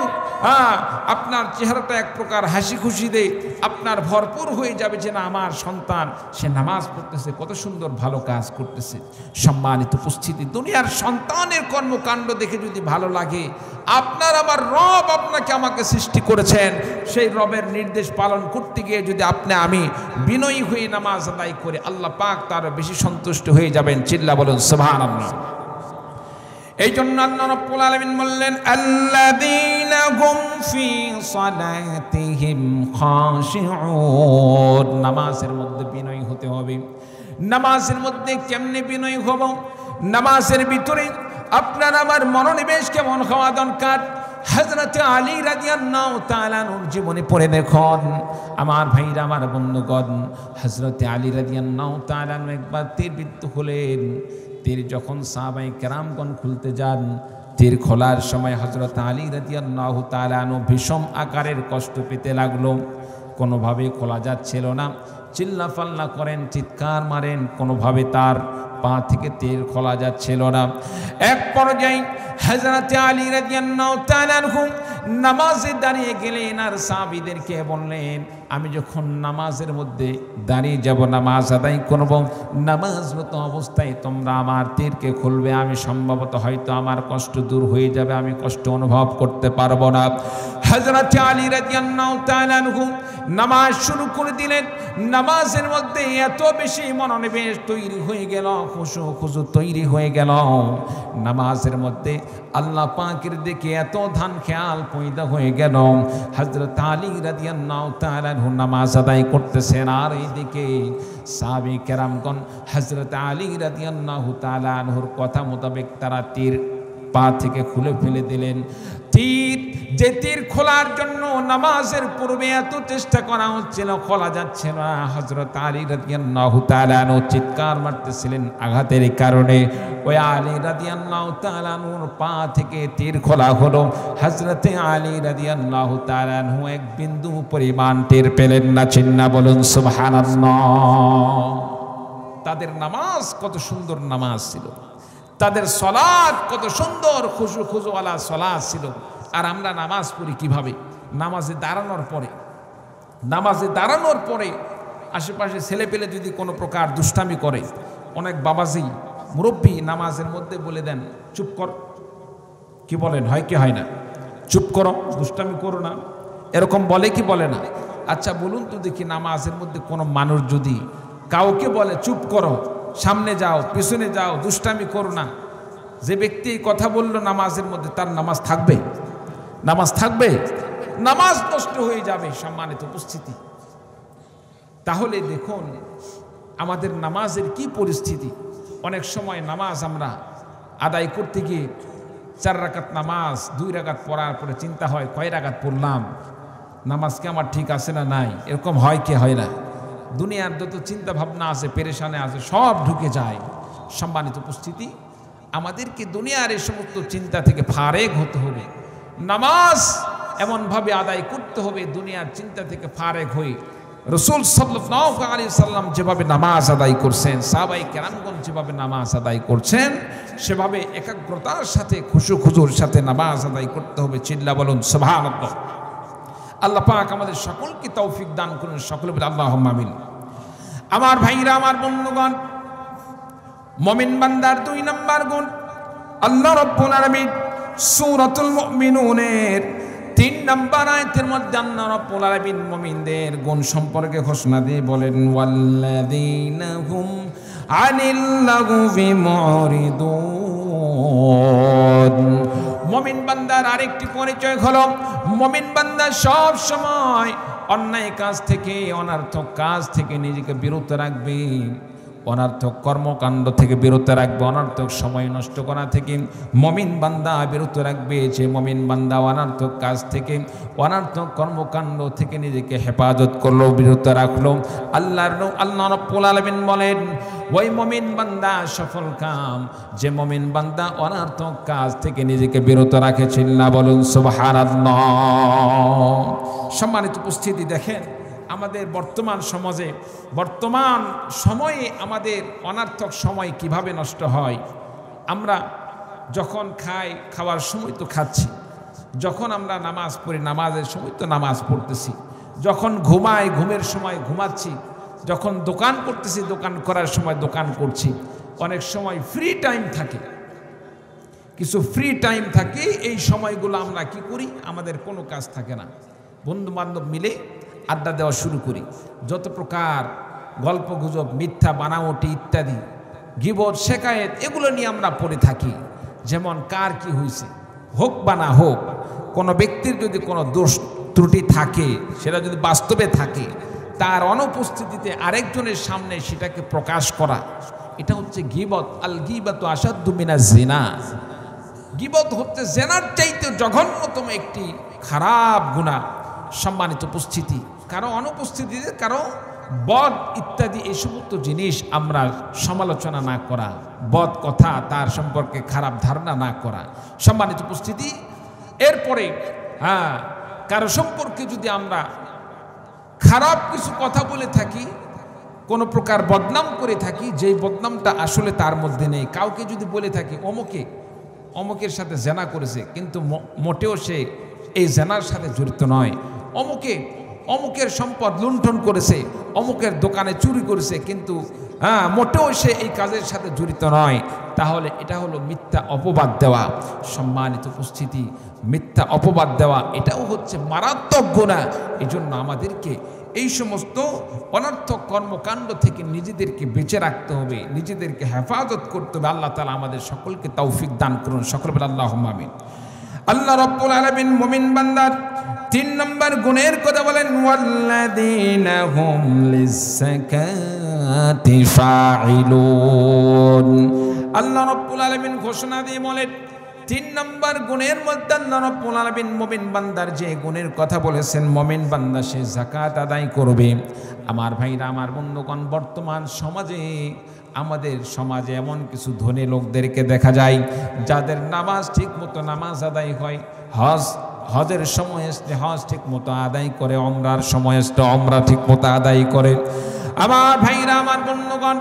আপনার চেহারাটা এক প্রকার হাসি খুশিতে আপনার ভরপুর হয়ে যাবে যে না, আমার সন্তান সে নামাজ পড়তেছে, কত সুন্দর ভালো কাজ করতেছে। সম্মানিত উপস্থিতি, দুনিয়ার সন্তানের কর্মকাণ্ড দেখে যদি ভালো লাগে, আপনার আমার রব আপনাকে আমাকে সৃষ্টি করেছেন, সেই রবের নির্দেশ পালন করতে গিয়ে যদি আপনি আমি বিনয়ী হয়ে নামাজ আদায় করে, আল্লাহ পাক তার বেশি সন্তুষ্ট হয়ে যাবেন। চিল্লা বলুন সুবহানাল্লাহ। এই জন্য আল্লাহ রাব্বুল আলামিন বললেন, আল্লাযীনা হুম ফি সালাতিহিম খাশিউন। নামাজের মধ্যে বিনয়ী হতে হবে। নামাজের মধ্যে কেমনে বিনয়ী হব? নামাজের ভিতরে আপনার আমার মনোনিবেশ কেমন হওয়া দরকার? হযরত আলী রাদিয়াল্লাহু তাআলা আনহুর জীবনে পড়ে দেখুন আমার ভাইরা, আমার বন্ধুগণ, হযরত আলী রাদিয়াল্লাহু তাআলা আনহু একবার তীরবিদ্ধ হলেন। তীর যখন সাহাবায়ে কেরামগণ খুলতে যান, তীর খোলার সময় হযরত আলী রাদিয়াল্লাহু তাআলা আনহু ভীষণ আকারের কষ্ট পেতে লাগলো। কোনোভাবে খোলা যাচ্ছিল না, চিল্লাফাল্লা করেন, চিৎকার মারেন, কোনোভাবে তার পা থেকে তীর খোলা যাচ্ছিল না। এক পর্যায়ে হযরত আলী রাদিয়াল্লাহু তাআলা আনহু নামাজে দাঁড়িয়ে গেলেন আর সাহাবীদেরকে বললেন, আমি যখন নামাজের মধ্যে দাঁড়িয়ে যাব, নামাজ আদায় করব, নামাজরত অবস্থায় তোমরা আমার তীরকে খুলবে, আমি সম্ভবত হয়তো আমার কষ্ট দূর হয়ে যাবে, আমি কষ্ট অনুভব করতে পারবো না। হযরত আলী রাদিয়াল্লাহু তাআলা আনহু নামাজ শুরু করে দিলেন। নামাজের মধ্যে এত বেশি মনোনিবেশ তৈরি হয়ে গেল, খুশু তৈরি হয়ে গেল, নামাজের মধ্যে আল্লাহ পাকের দিকে এত ধান খেয়াল পয়দা হয়ে গেল। হযরত আলী রাদিয়াল্লাহু তাআলা আনহু নামাজ আদায় করতেছেন, আর এইদিকে সাহাবী কেরামগণ হযরত আলী রাদিয়াল্লাহু তাআলা আনহুর কথা মোতাবেক তারা তীর পা থেকে খুলে ফেলে দিলেন। যে তীর খোলার জন্য নামাজের পূর্বে এত চেষ্টা করা হচ্ছিল, খোলা যাচ্ছে না। হযরত আলী রাদিয়াল্লাহু তাআলা আনহু চিৎকার মারতেছিলেন আঘাতের কারণে। ওই আলী রাদিয়াল্লাহু তাআলা আনহুর পা থেকে তীর খোলা হলো। হযরত আলী রাদিয়াল্লাহু তাআলা আনহু এক বিন্দু পরিমাণ টের পেলেন না। চিন্না বলুন সুবহানাল্লাহ। তাদের নামাজ কত সুন্দর নামাজ ছিল, তাদের সলাত কত সুন্দর খুশুওয়ালা সলাত ছিল। আর আমরা নামাজ পড়ি কিভাবে? নামাজে দাঁড়ানোর পরে আশেপাশে ছেলে পেলে যদি কোনো প্রকার দুষ্টামি করে, অনেক বাবাজি মুরব্বী নামাজের মধ্যে বলে দেন, চুপ কর। কি বলেন, হয় কি হয় না? চুপ করো, দুষ্টামি করো না, এরকম বলে কি বলে না? আচ্ছা বলুন তো দেখি, নামাজের মধ্যে কোনো মানুষ যদি কাউকে বলে চুপ করো, সামনে যাও, পিছনে যাও, দুষ্টামি করো না, যে ব্যক্তি কথা বলল নামাজের মধ্যে, তার নামাজ থাকবে? নামাজ থাকবে? নামাজ নষ্ট হয়ে যাবে। সম্মানিত উপস্থিতি, তাহলে দেখুন আমাদের নামাজের কি পরিস্থিতি। অনেক সময় নামাজ আমরা আদায় করতে গিয়ে 4 রাকাত নামাজ 2 রাকাত পড়ার পরে চিন্তা হয় কয় রাকাত পড়লাম, নামাজ কি আমার ঠিক আছে না নাই, এরকম হয় কি হয় না? দুনিয়ার যত চিন্তা ভাবনা আছে, পেরেশানে আছে, সব ঢুকে যায়। সম্মানিত উপস্থিতি, আমাদেরকে দুনিয়ার এই সমস্ত চিন্তা থেকে ফারেক হতে হবে। নামাজ এমনভাবে আদায় করতে হবে দুনিয়ার চিন্তা থেকে ফারেক হয়ে। রাসূল সাল্লাল্লাহু আলাইহি সাল্লাম যেভাবে নামাজ আদায় করছেন, সাহাবায়ে কেরামগণ যেভাবে নামাজ আদায় করছেন, সেভাবে একাগ্রতার সাথে খুশুর সাথে নামাজ আদায় করতে হবে। চিল্লা বলুন সুবহানাল্লাহ। আল্লাহ পাক আমাদের সকলকে তৌফিক দান করুন, সকলে বলে আল্লাহুম্মা আমিন। আমার ভাইরা, আমার বন্ধুগণ, মুমিন বান্দার 2 নম্বর গুণ, আল্লাহ রাব্বুল আলামিন সূরাতুল মুমিনুনের 3 নম্বর আয়াতের মধ্যে আল্লাহ রাব্বুল আলামিন মুমিনদের গুণ সম্পর্কে ঘোষণা দিয়ে বলেন, ওয়াল্লাযীনা হুম আনিল লাগবি মুরিদুন। মুমিন বান্দার আরেকটি পরিচয় হলো, মুমিন বান্দা সব সময় অন্যায় কাজ থেকে, অনর্থক কাজ থেকে নিজেকে বিরত রাখবে, অনর্থক কর্মকাণ্ড থেকে বিরত রাখবে, অনর্থক সময় নষ্ট করা থেকে মুমিন বান্দা বিরত রাখবে। যে মুমিন বান্দা অনর্থক কাজ থেকে, অনর্থক কর্মকাণ্ড থেকে নিজেকে হেফাজত করলো, বিরত রাখলো, আল্লাহ রাব্বুল আলামিন বলেন ওই মুমিন বান্দা সফল কাম, যে মুমিন বান্দা অনর্থক কাজ থেকে নিজেকে বিরত রাখে। চিল্লা বলুন সুবহানাল্লাহ। সম্মানিত উপস্থিতি, দেখেন আমাদের বর্তমান সমাজে, বর্তমান সময়ে আমাদের অনর্থক সময় কিভাবে নষ্ট হয়। আমরা যখন খাই, খাওয়ার সময় তো খাচ্ছি, যখন আমরা নামাজ পড়ি, নামাজের সময় তো নামাজ পড়তেছি, যখন ঘুমাই, ঘুমের সময় ঘুমাচ্ছি, যখন দোকান করতেছি, দোকান করার সময় দোকান করছি। অনেক সময় ফ্রি টাইম থাকে, কিছু ফ্রি টাইম থাকে, এই সময়গুলো আমরা কি করি, আমাদের কোনো কাজ থাকে না, বন্ধু বান্ধব মিলে আড্ডা দেওয়া শুরু করি। যত প্রকার গল্প গুজব, মিথ্যা বানাওটি ইত্যাদি, গীবত, শেকায়েত, এগুলো নিয়ে আমরা পড়ে থাকি। যেমন কার কি হয়েছে, হোক বা না হোক, কোনো ব্যক্তির যদি কোনো দোষ ত্রুটি থাকে, সেটা যদি বাস্তবে থাকে, তার অনুপস্থিতিতে আরেকজনের সামনে সেটাকে প্রকাশ করা, এটা হচ্ছে গীবত। আল গীবাতু আশাদ্দু মিনাজ জিনা। গীবত হচ্ছে জেনার চাইতে জঘন্যতম একটি খারাপ গুনাহ। সম্মানিত উপস্থিতি, কারো অনুপস্থিতিতে কারো বদ ইত্যাদি এই সমস্ত জিনিস আমরা সমালোচনা না করা, বদ কথা তার সম্পর্কে খারাপ ধারণা না করা। সম্মানিত উপস্থিতি, এরপরে কারো সম্পর্কে যদি আমরা খারাপ কিছু কথা বলে থাকি, কোনো প্রকার বদনাম করে থাকি, যেই বদনামটা আসলে তার মধ্যে নেই, কাউকে যদি বলে থাকি অমুকের সাথে জেনা করেছে কিন্তু মোটেও সে এই জেনার সাথে জড়িত নয়, অমুকের সম্পদ লুণ্ঠন করেছে, অমুকের দোকানে চুরি করেছে কিন্তু মোটেও সে এই কাজের সাথে জড়িত নয়, তাহলে এটা হলো মিথ্যা অপবাদ দেওয়া। সম্মানিত উপস্থিতি, মিথ্যা অপবাদ দেওয়া এটাও হচ্ছে মারাত্মক গুনাহ। এই জন্য আমাদেরকে এই সমস্ত অনর্থক কর্মকাণ্ড থেকে নিজেদেরকে বেঁচে রাখতে হবে, নিজেদেরকে হেফাজত করতে হবে। আল্লাহ তাআলা আমাদের সকলকে তৌফিক দান করুন, সকল বলে আল্লাহুম্মা আমিন। আল্লাহ রাব্বুল আলামিন মুমিন বান্দার 3 নম্বর গুণের কথা বলেন, ওয়াল্লাযীনা হুম লিস-সাকাতি ফাইলুন। আল্লাহ রাব্বুল আলামিন ঘোষণা দিয়ে বলেন 3 নম্বর গুণের মধ্যে আল্লাহ রাব্বুল আলামিন মুমিন বান্দার যে গুণের কথা বলেছেন, মুমিন বান্দা সে যাকাত আদায় করবে। আমার ভাইরা, আমার বন্ধুগণ, বর্তমান সমাজে আমাদের সমাজে এমন কিছু ধনী লোকদেরকে দেখা যায় যাদের নামাজ ঠিক মতো নামাজ আদায় হয়, হজের সময় আসলে হজ ঠিক মতো আদায় করে, ওমরার সময় আসলে ওমরা ঠিক মতো আদায় করে। আমার ভাইরা, আমার বন্ধুগণ,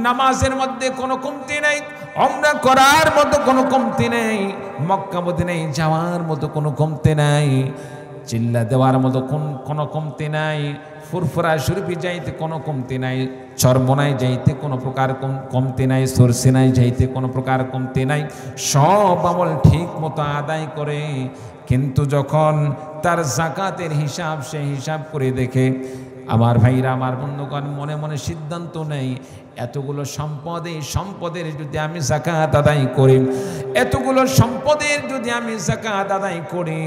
নামাজের মধ্যে কোনো কমতি নেই, ওমরা করার মতো কোনো কমতি নেই, মক্কা মদিনায় যাওয়ার মতো কোনো কমতি নাই, চিল্লা দেওয়ার মতো কোনো কমতি নাই, ফুরফুরা শরীফে যাইতে কোনো কমতি নাই, চরমনায় যাইতে কোনো প্রকার কমতি নাই, সরসিনায় যাইতে কোনো প্রকার কমতি নাই, সব আমল ঠিক মতো আদায় করে। কিন্তু যখন তার যাকাতের হিসাব সে হিসাব করে দেখে, আমার ভাইরা, আমার বন্ধুগণ, মনে মনে সিদ্ধান্ত নেই এতগুলো সম্পদের যদি আমি যাকাত আদায় করি, এতগুলো সম্পদের যদি আমি যাকাত আদায় করি,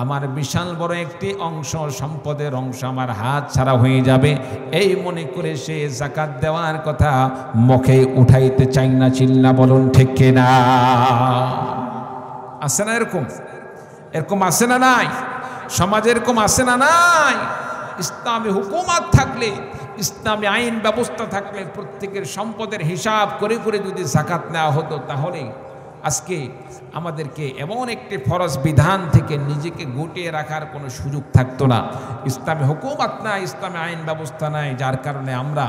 আমার বিশাল বড় একটি অংশ, সম্পদের অংশ আমার হাত ছাড়া হয়ে যাবে। এই মনে করে সে যাকাত দেওয়ার কথা মুখে উঠাইতে চাই না। চিল্লা বলুন ঠিক কিনা? আছে না এরকম? এরকম আছে না নাই? সমাজে এরকম আছে না নাই? ইসলামী হুকুমত থাকলে, ইসলামী আইন ব্যবস্থা থাকলে, প্রত্যেকের সম্পদের হিসাব করে করে যদি যাকাত নেওয়া হতো, তাহলে আজকে আমাদেরকে এমন একটি ফরজ বিধান থেকে নিজেকে গুটিয়ে রাখার কোনো সুযোগ থাকতো না। ইসলামী হুকুমত নাই, ইসলামী আইন ব্যবস্থা নাই, যার কারণে আমরা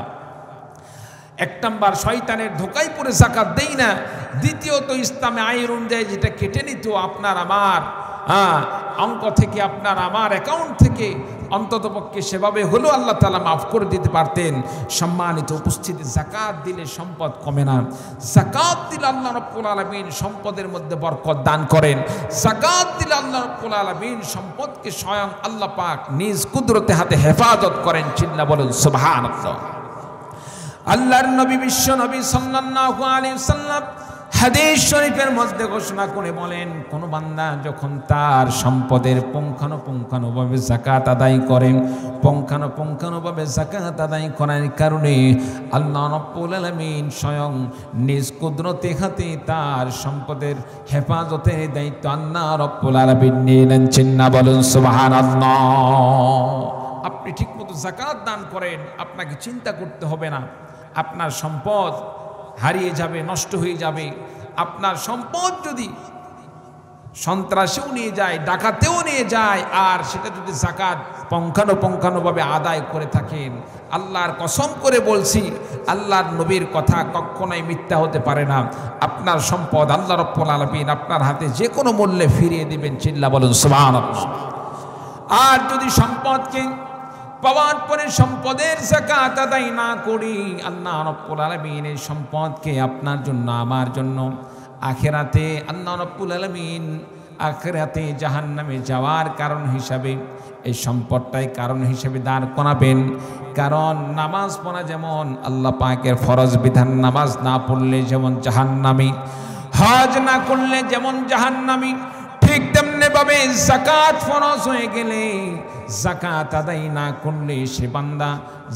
1 নম্বর শয়তানের ধোকায় পড়ে যাকাত দেই না, দ্বিতীয়ত ইসলামী আইন অনুযায়ী যেটা কেটে নিত আপনার আমার অঙ্ক থেকে, আপনার আমার অ্যাকাউন্ট থেকে, অন্ততপক্ষে সেভাবে হলেও আল্লাহ তাআলা মাফ করে দিতে পারতেন। সম্মানিত উপস্থিতি, যাকাত দিলে সম্পদ কমে না, যাকাত দিলে আল্লাহ রাব্বুল আলামিন সম্পদের মধ্যে বরকত দান করেন, যাকাত দিলে আল্লাহ রাব্বুল আলামিন সম্পদকে স্বয়ং আল্লাহ পাক নিজ কুদরতে হাতে হেফাজত করেন। চিল্লা বলেন সুবহানাল্লাহ। আল্লাহর নবী, বিশ্ব নবী সাল্লাল্লাহু আলাইহি ওয়াসাল্লাম হাদিস শরীফের মধ্যে ঘোষণা করে বলেন, কোন বান্দা যখন তার সম্পদের পুঙ্খানুপুঙ্খানুভাবে যাকাত আদায় করেন, পুঙ্খানুপুঙ্খানুভাবে যাকাত আদায় করার কারণে আল্লাহ রাব্বুল আলামিন স্বয়ং নিজ কুদরতে হাতে তার সম্পদের হেফাজতের দায়িত্ব আল্লাহ রাব্বুল আলামিন নিলেন। চিন্না বলুন সুবহানাল্লাহ। আপনি ঠিকমতো যাকাত দান করেন, আপনাকে চিন্তা করতে হবে না আপনার সম্পদ হারিয়ে যাবে, নষ্ট হয়ে যাবে। আপনার সম্পদ যদি সন্ত্রাসেও নিয়ে যায়, ডাকাতেও নিয়ে যায়, আর সেটা যদি যাকাত পুঙ্খানুপুঙ্খানুভাবে আদায় করে থাকেন, আল্লাহর কসম করে বলছি, আল্লাহর নবীর কথা কখনোই মিথ্যা হতে পারে না, আপনার সম্পদ আল্লাহ রাব্বুল আলামিন আপনার হাতে যে কোনো মূল্যে ফিরিয়ে দিবেন। চিল্লা বলুন সুবহানাল্লাহ। আর যদি সম্পদকে পাওয়ার পরে সম্পদের যাকাত আদায় না করি, আল্লাহ রাব্বুল আলামিন এই সম্পদকে আপনার জন্য, আমার জন্য আখিরাতে আল্লাহ রাব্বুল আলামিন আখিরাতে জাহান্নামে যাওয়ার কারণ হিসাবে এই সম্পদটাই কারণ হিসেবে দাঁড় করাবেন। কারণ নামাজ পড়া যেমন আল্লাহ পাকের ফরজ বিধান, নামাজ না পড়লে যেমন জাহান্নামী, হজ না করলে যেমন জাহান্নামী, ঠিক তেমনি ভাবে যাকাত ফরজ হয়ে গেলে যাকাত আদায় না করলে সে বান্দা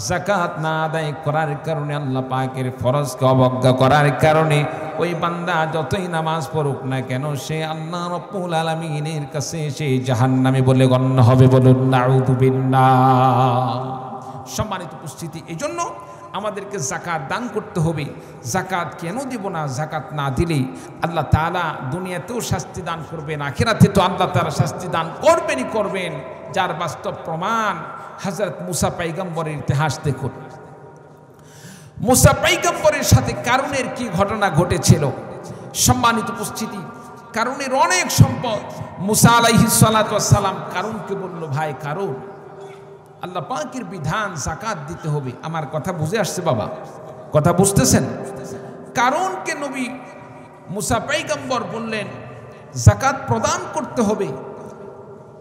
যাকাত না আদায় করার কারণে আল্লাহ পাকের ফরজকে অবজ্ঞা করার কারণে ওই বান্দা যতই নামাজ পড়ুক না কেন সে আল্লাহ রাব্বুল আলামিনের কাছে সে জাহান্নামী বলে গণ্য হবে। বলুন নাউযু বিল্লাহ। সম্মানিত উপস্থিতি, এই জন্য আমাদেরকে যাকাত দান করতে হবে। যাকাত কেন দিব না? যাকাত না দিলেই আল্লাহ তাআলা দুনিয়াতেও শাস্তি দান করবেন, আখিরাতে তো আল্লাহ তাআলা শাস্তি দান করবেনই করবেন, যার বাস্তব প্রমাণ হযরত মুসা পয়গম্বরের ইতিহাস দেখুন। মুসা পয়গম্বরের সাথে কারুনের কি ঘটনা ঘটেছিল। সম্মানিত উপস্থিতি, কারুনের অনেক সম্পদ। মুসা আলাইহিস সালাতু ওয়াস সালাম কারুনকে বলল, ভাই কারুন, আল্লাহ পাকের বিধান যাকাত দিতে হবে। আমার কথা বুঝে আসছে বাবা? কথা বুঝতেছেন? কারুনকে নবী মুসা পয়গম্বর বললেন যাকাত প্রদান করতে হবে।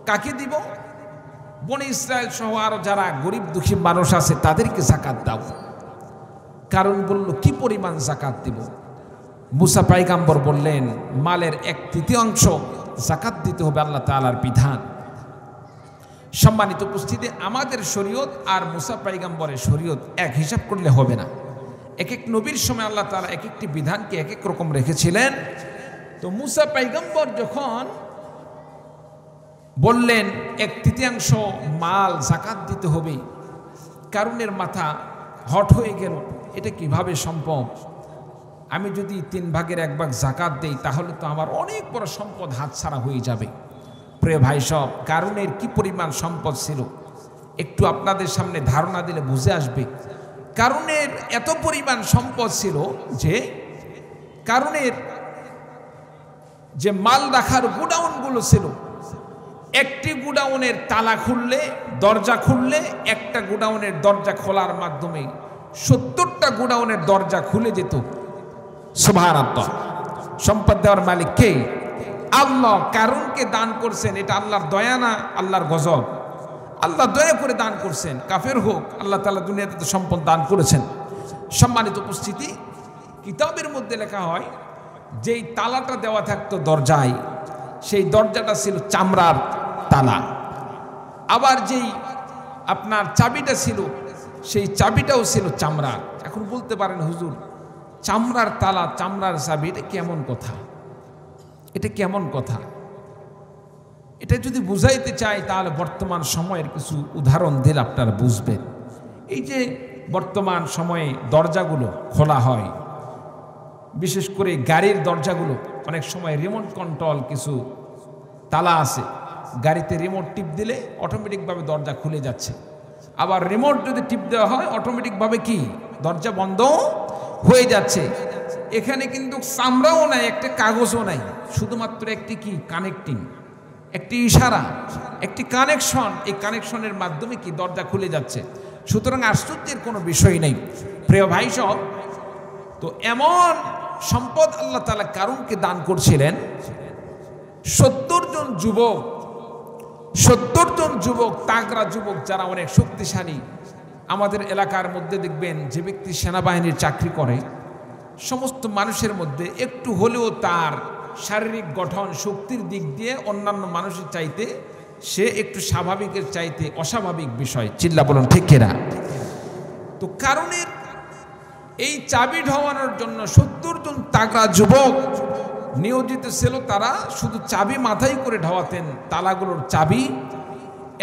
কাকে দিব? বনি ইসরায়েল সহ আরো যারা গরিব দুঃখী মানুষ আছে তাদেরকে যাকাত দাও। কারণ বলল, কি পরিমাণ যাকাত দিব? মুসা পয়গম্বর বললেন, মালের 1/3 যাকাত দিতে হবে, আল্লাহ তাআলার বিধান। সম্মানিত উপস্থিতি, আমাদের শরীয়ত আর মুসা পয়গম্বরের শরীয়ত এক হিসাব করলে হবে না। এক এক নবীর সময় আল্লাহ তাআলা এক একটি বিধানকে এক এক রকম রেখেছিলেন। তো মুসা পয়গম্বর যখন বললেন 1/3 মাল যাকাত দিতে হবে, কারুনের মাথা হট হয়ে গেল, এটা কিভাবে সম্ভব? আমি যদি 3 ভাগের 1 ভাগ যাকাত দেই তাহলে তো আমার অনেক বড় সম্পদ হাতছাড়া হয়ে যাবে। প্রিয় ভাই সব, কারুনের কি পরিমাণ সম্পদ ছিল একটু আপনাদের সামনে ধারণা দিলে বুঝে আসবে। কারুনের এত পরিমাণ সম্পদ ছিল যে কারুনের যে মাল রাখার গোডাউনগুলো ছিল, একটি গোডাউনের তালা খুললে, দরজা খুললে, একটা গোডাউনের দরজা খোলার মাধ্যমে 70টা গোডাউনের দরজা খুলে যেত। সুবহানাল্লাহ। সম্পদ দেওয়ার মালিক কে? আল্লাহ। কারুনকে দান করছেন, এটা আল্লাহর দয়া না আল্লাহর গজব? আল্লাহ দয়া করে দান করছেন, কাফের হোক আল্লাহ তাআলা দুনিয়াতে তো সম্পদ দান করেছেন। সম্মানিত উপস্থিতি, কিতাবের মধ্যে লেখা হয় যেই তালাটা দেওয়া থাকতো দরজায়, সেই দরজাটা ছিল চামড়ার তালা। আবার যেই আপনার চাবিটা ছিল, সেই চাবিটাও ছিল চামড়ার। এখন বলতে পারেন, হুজুর চামড়ার তালা, চামড়ার চাবি, এটা কেমন কথা? এটা কেমন কথা? এটা যদি বুঝাইতে চাই তাহলে বর্তমান সময়ের কিছু উদাহরণ দিলে আপনারা বুঝবেন। এই যে বর্তমান সময়ে দরজাগুলো খোলা হয়, বিশেষ করে গাড়ির দরজাগুলো, অনেক সময় রিমোট কন্ট্রোল কিছু তালা আছে, গাড়িতে রিমোট টিপ দিলে অটোমেটিকভাবে দরজা খুলে যাচ্ছে। আবার রিমোট যদি টিপ দেওয়া হয় অটোমেটিকভাবে কি দরজা বন্ধ হয়ে যাচ্ছে। এখানে কিন্তু চামড়াও নাই, একটা কাগজও নাই, শুধুমাত্র একটি কি কানেক্টিং, একটি ইশারা, একটি কানেকশন। এই কানেকশনের মাধ্যমে কি দরজা খুলে যাচ্ছে। সুতরাং আশ্চর্যের কোনো বিষয় নেই। প্রিয় ভাই সব, তো এমন সম্পদ আল্লাহ তাআলা কারুনকে দান করছিলেন। 70 জন যুবক, তাগড়া যুবক, যারা অনেক শক্তিশালী। আমাদের এলাকার মধ্যে দেখবেন যে ব্যক্তি সেনাবাহিনীর চাকরি করে, সমস্ত মানুষের মধ্যে একটু হলেও তার শারীরিক গঠন শক্তির দিক দিয়ে অন্যান্য মানুষের চাইতে সে একটু স্বাভাবিকের চাইতে অস্বাভাবিক বিষয়। চিল্লা বলুন ঠিক কিনা? তো কারণের এই চাবি ঢোয়ানোর জন্য 70 জন তাগড়া যুবক নিয়োজিত ছিল। তারা শুধু চাবি মাথায় করে ঢোয়াতেন, তালাগুলোর চাবি।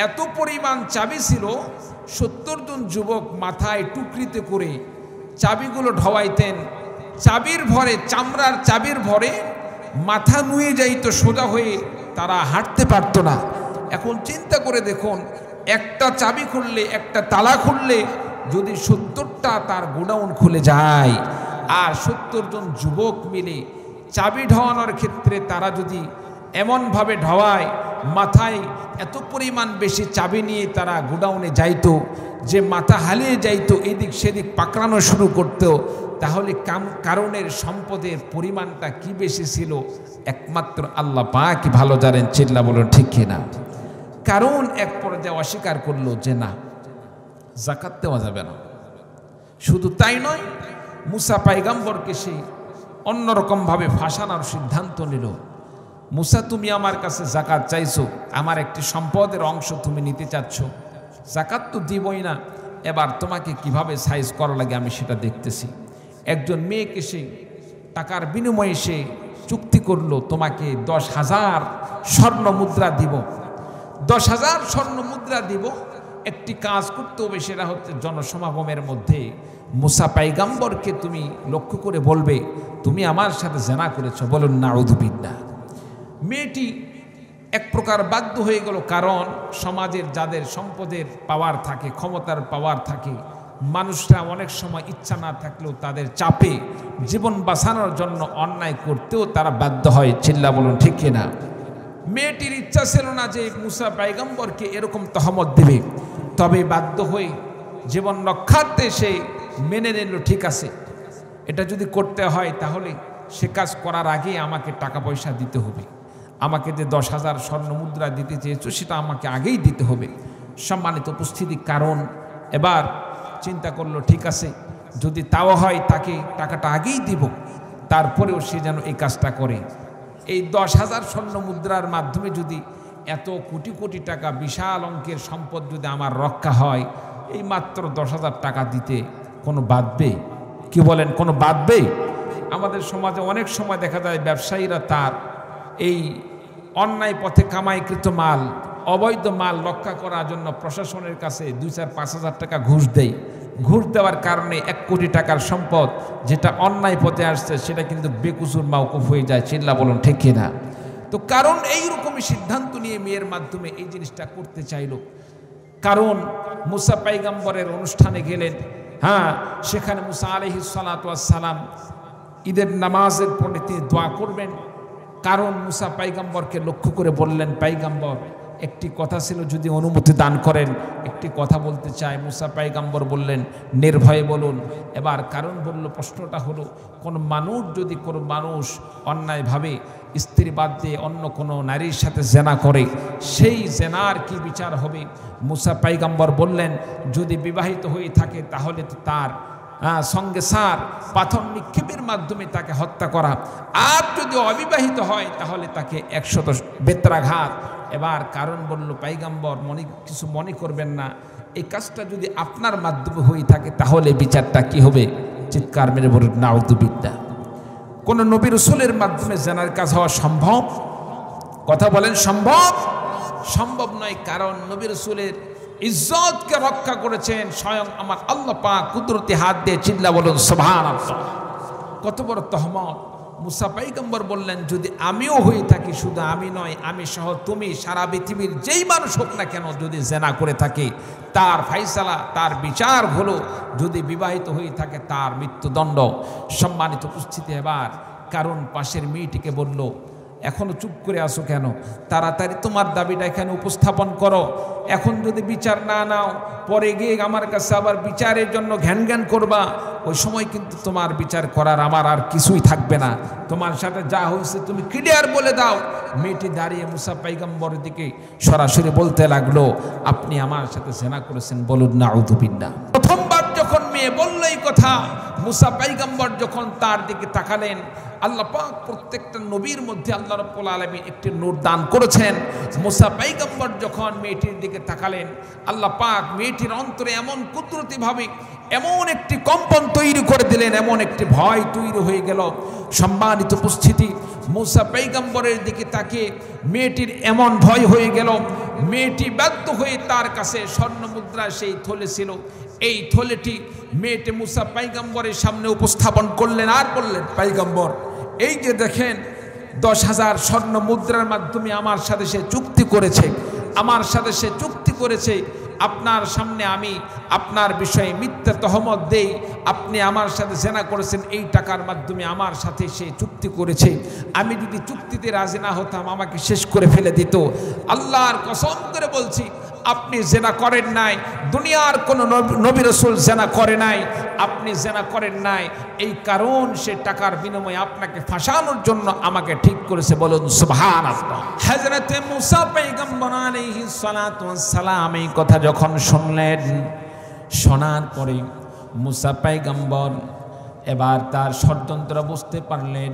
এত পরিমাণ চাবি ছিল, 70 জন যুবক মাথায় টুকরিতে করে চাবিগুলো ঢোয়াইতেন। চাবির ভরে, চামড়ার চাবির ভরে মাথা নুয়ে যাইতো সোজা হয়ে, তারা হাঁটতে পারতো না। এখন চিন্তা করে দেখুন, একটা চাবি খুললে, একটা তালা খুললে যদি 70টা তার গোডাউন খুলে যায়, আর 70 জন যুবক মিলে চাবি ঢোয়ানোর ক্ষেত্রে তারা যদি এমনভাবে ঢোয়ায়, মাথায় এত পরিমাণ বেশি চাবি নিয়ে তারা গোডাউনে যাইতো যে মাথা হালিয়ে যাইতো, এদিক সেদিক পাকড়ানো শুরু করতো, তাহলে কারণের সম্পদের পরিমাণটা কি বেশি ছিল একমাত্র আল্লাহ পাকই ভালো জানেন। চিল্লা বলুন ঠিক কিনা? কারণ এক পর্যায়ে অস্বীকার করলো যে না, যাকাত দেওয়া যাবে না। শুধু তাই নয়, মুসা পয়গম্বরকে সে অন্যরকমভাবে ফাঁসানোর সিদ্ধান্ত নিল। মুসা তুমি আমার কাছে জাকাত চাইছো, আমার একটি সম্পদের অংশ তুমি নিতে চাচ্ছ, জাকাত তো দিবই না, এবার তোমাকে কিভাবে সাইজ করা লাগে আমি সেটা দেখতেছি। একজন মেয়েকে সে টাকার বিনিময়ে সে চুক্তি করলো, তোমাকে 10,000 স্বর্ণ মুদ্রা দিব, 10,000 স্বর্ণ মুদ্রা দিব, একটি কাজ করতে হবে, সেটা হচ্ছে জনসমাগমের মধ্যে মুসা পয়গম্বরকে তুমি লক্ষ্য করে বলবে তুমি আমার সাথে জেনা করেছো। বলুন নাউযুবিল্লাহ। মেয়েটি এক প্রকার বাধ্য হয়ে গেল, কারণ সমাজের যাদের সম্পদের পাওয়ার থাকে, ক্ষমতার পাওয়ার থাকে, মানুষরা অনেক সময় ইচ্ছা না থাকলেও তাদের চাপে জীবন বাঁচানোর জন্য অন্যায় করতেও তারা বাধ্য হয়। চিল্লা বলুন ঠিক কিনা? মেয়েটির ইচ্ছা ছিল না যে মুসা পয়গম্বরকে এরকম তহমত দেবে, তবে বাধ্য হয়ে জীবন রক্ষার্থে সে মেনে নিল, ঠিক আছে এটা যদি করতে হয় তাহলে সে কাজ করার আগে আমাকে টাকা পয়সা দিতে হবে, আমাকে যে 10,000 স্বর্ণ মুদ্রা দিতে চেয়েছো সেটা আমাকে আগেই দিতে হবে। সম্মানিত উপস্থিতি, কারণ এবার চিন্তা করলো ঠিক আছে যদি তাও হয় তাকে টাকাটা আগেই দিব, তারপরেও সে যেন এই কাজটা করে। এই 10,000 স্বর্ণ মুদ্রার মাধ্যমে যদি এত কোটি কোটি টাকা বিশাল অঙ্কের সম্পদ যদি আমার রক্ষা হয়, এই মাত্র 10,000 টাকা দিতে কোনো বাধবে? কি বলেন, কোনো বাধবে? আমাদের সমাজে অনেক সময় দেখা যায় ব্যবসায়ীরা তার এই অন্যায় পথে কামাইকৃত মাল, অবৈধ মাল রক্ষা করার জন্য প্রশাসনের কাছে 2-4-5,000 টাকা ঘুষ দেয়। ঘুষ দেওয়ার কারণে 1 কোটি টাকার সম্পদ যেটা অন্যায় পথে আসছে সেটা কিন্তু বেকুসুর মাওকুফ হয়ে যায়। চিল্লা বলুন ঠিক কিনা? তো কারণ এইরকমই সিদ্ধান্ত নিয়ে মেয়ের মাধ্যমে এই জিনিসটা করতে চাইল। কারণ মুসা পয়গম্বরের অনুষ্ঠানে গেলেন, হ্যাঁ সেখানে মুসা আলাইহিস সালাতু ওয়াস সালাম ঈদের নামাজের পরে তিনি দোয়া করবেন। কারণ মুসা পয়গম্বরকে লক্ষ্য করে বললেন, পয়গম্বর একটি কথা ছিল, যদি অনুমতি দান করেন একটি কথা বলতে চাই। মুসা পয়গম্বর বললেন নির্ভয়ে বলুন। এবার কারণ বলল, প্রশ্নটা হলো কোন মানুষ যদি কোনো মানুষ অন্যায়ভাবে স্ত্রী বাদ দিয়ে অন্য কোনো নারীর সাথে জেনা করে, সেই জেনার কি বিচার হবে? মুসা পয়গম্বর বললেন যদি বিবাহিত হয়ে থাকে তাহলে তো তার সঙ্গে সার পাথর নিক্ষেপের মাধ্যমে তাকে হত্যা করা, আর যদি অবিবাহিত হয় তাহলে তাকে 100 বেত্রাঘাত। এবার কারণ বলল পয়গম্বর কিছু মনে করবেন না, এই কাজটা যদি আপনার মাধ্যমে হয়ে থাকে তাহলে বিচারটা কি হবে? চিৎকার মেরে বলুন নাউযুবিল্লাহ। কোন নবী রাসূলের মাধ্যমে জেনার কাজ হওয়া সম্ভব? কথা বলেন, সম্ভব? সম্ভব নয়। কারণ নবী রাসূলের ইজ্জতকে রক্ষা করেছেন স্বয়ং আমার আল্লাহ পাক কুদরতি হাত দিয়ে। চিল্লা বলুন সুবহানাল্লাহ। কত বড় তহমত! মুসা পয়গম্বর বললেন যদি আমিও হয়ে থাকি, শুধু আমি নয়, আমি সহ তুমি, সারা পৃথিবীর যেই মানুষ হোক না কেন যদি জেনা করে থাকে তার ফাইসালা, তার বিচার হলো যদি বিবাহিত হয়ে থাকে তার মৃত্যুদণ্ড। সম্মানিত উপস্থিতি, এবার কারণ পাশের মেয়েটিকে বলল এখনো চুপ করে আসো কেন? তাড়াতাড়ি তোমার দাবিটা এখানে উপস্থাপন করো। এখন যদি বিচার না নাও, পরে গিয়ে আমার কাছে আবার বিচারের জন্য ঘ্যান ঘ্যান করবা, ওই সময় কিন্তু তোমার বিচার করার আমার আর কিছুই থাকবে না। তোমার সাথে যা হয়েছে তুমি ক্লিয়ার বলে দাও। মেয়েটি দাঁড়িয়ে মুসা পয়গম্বরের দিকে সরাসরি বলতে লাগলো আপনি আমার সাথে জেনা করেছেন। বলুন নাউযুবিল্লাহ। প্রথমবার যখন মেয়ে বলল এই কথা, মুসা পয়গম্বর যখন তার দিকে তাকালেন, আল্লাহ পাক প্রত্যেকটা নবীর মধ্যে আল্লাহ রাব্বুল আলামিন একটি নূর দান করেছেন। মুসা পয়গম্বর যখন মেয়েটির দিকে তাকালেন, আল্লাহ পাক মেয়েটির অন্তরে এমন কুদরতিভাবে এমন একটি কম্পন তৈরি করে দিলেন, এমন একটি ভয় তৈরি হয়ে গেল। সম্মানিত উপস্থিতি, মুসা পয়গম্বরের দিকে তাকিয়ে মেয়েটির এমন ভয় হয়ে গেল, মেয়েটি বাধ্য হয়ে তার কাছে স্বর্ণ মুদ্রা সেই থলে ছিল, এই থলেটি মেয়েটি মুসা পয়গম্বরের সামনে উপস্থাপন করলেন আর বললেন পয়গম্বর এই যে দেখেন 10,000 স্বর্ণ মুদ্রার মাধ্যমে আমার সাথে সে চুক্তি করেছে, আমার সাথে সে চুক্তি করেছে। আপনার সামনে আমি আপনার বিষয়ে মিথ্যা তহমত দেই, আপনি আমার সাথে জেনা করেছেন, এই টাকার মাধ্যমে আমার সাথে সে চুক্তি করেছে। আমি যদি চুক্তিতে রাজি না হতাম আমাকে শেষ করে ফেলে দিত। আল্লাহর কসম করে বলছি আপনি জেনা করেন নাই, দুনিয়ার কোনো নবী রাসূল জেনা করে নাই, আপনি জেনা করেন নাই, এই কারণ সে টাকার বিনিময়ে আপনাকে ফাঁসানোর জন্য আমাকে ঠিক করেছে। বলুন সুবহানাল্লাহ। হযরতে মুসা পয়গম্বর আলাইহিস সালাতু ওয়াস সালাম এই কথা যখন শুনলেন, শোনার পরে মুসা পয়গম্বর এবার তার ষড়যন্ত্র বুঝতে পারলেন।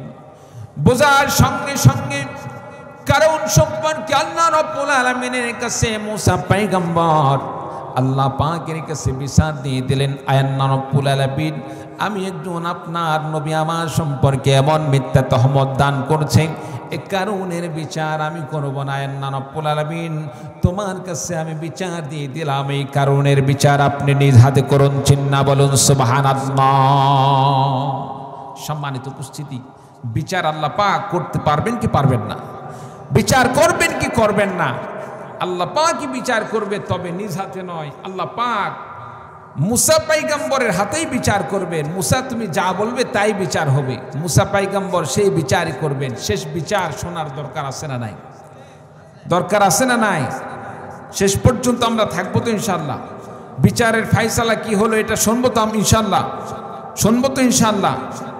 বোঝার সঙ্গে সঙ্গে কারণ সম্পর্কে আল্লাহ রাব্বুল আলামিনের কাছে মুসা পয়গম্বর আল্লাহ পাকের কাছে বিচার দিয়ে দিলেন, আল্লাহ রাব্বুল আলামিন আমি একজন আপনার নবী, আমার সম্পর্কে এমন মিথ্যা তহমত দান করছেন, এ কারণের বিচার আমি করব না। আল্লাহ রাব্বুল আলামিন তোমার কাছে আমি বিচার দিয়ে দিলাম, এই কারণের বিচার আপনি নিজ হাতে করুন। চিন্না বলুন সুবহানাল্লাহ। সম্মানিত উপস্থিতি, বিচার আল্লাহ পাক করতে পারবেন কি পারবেন না? বিচার করবেন কি করবেন না? আল্লাহ পাকই বিচার করবে, তবে নিজ হাতে নয়। আল্লাহ পাক মুসা পয়গম্বরের হাতেই বিচার করবেন। মুসা তুমি যা বলবে তাই বিচার হবে। মুসা পয়গম্বর সেই বিচারই করবেন। শেষ বিচার শোনার দরকার আছে না নাই? দরকার আছে না নাই? শেষ পর্যন্ত আমরা থাকবো তো ইনশাল্লাহ? বিচারের ফায়সালা কি হলো এটা শুনবো তো ইনশাল্লাহ? শুনবো তো ইনশাল্লাহ?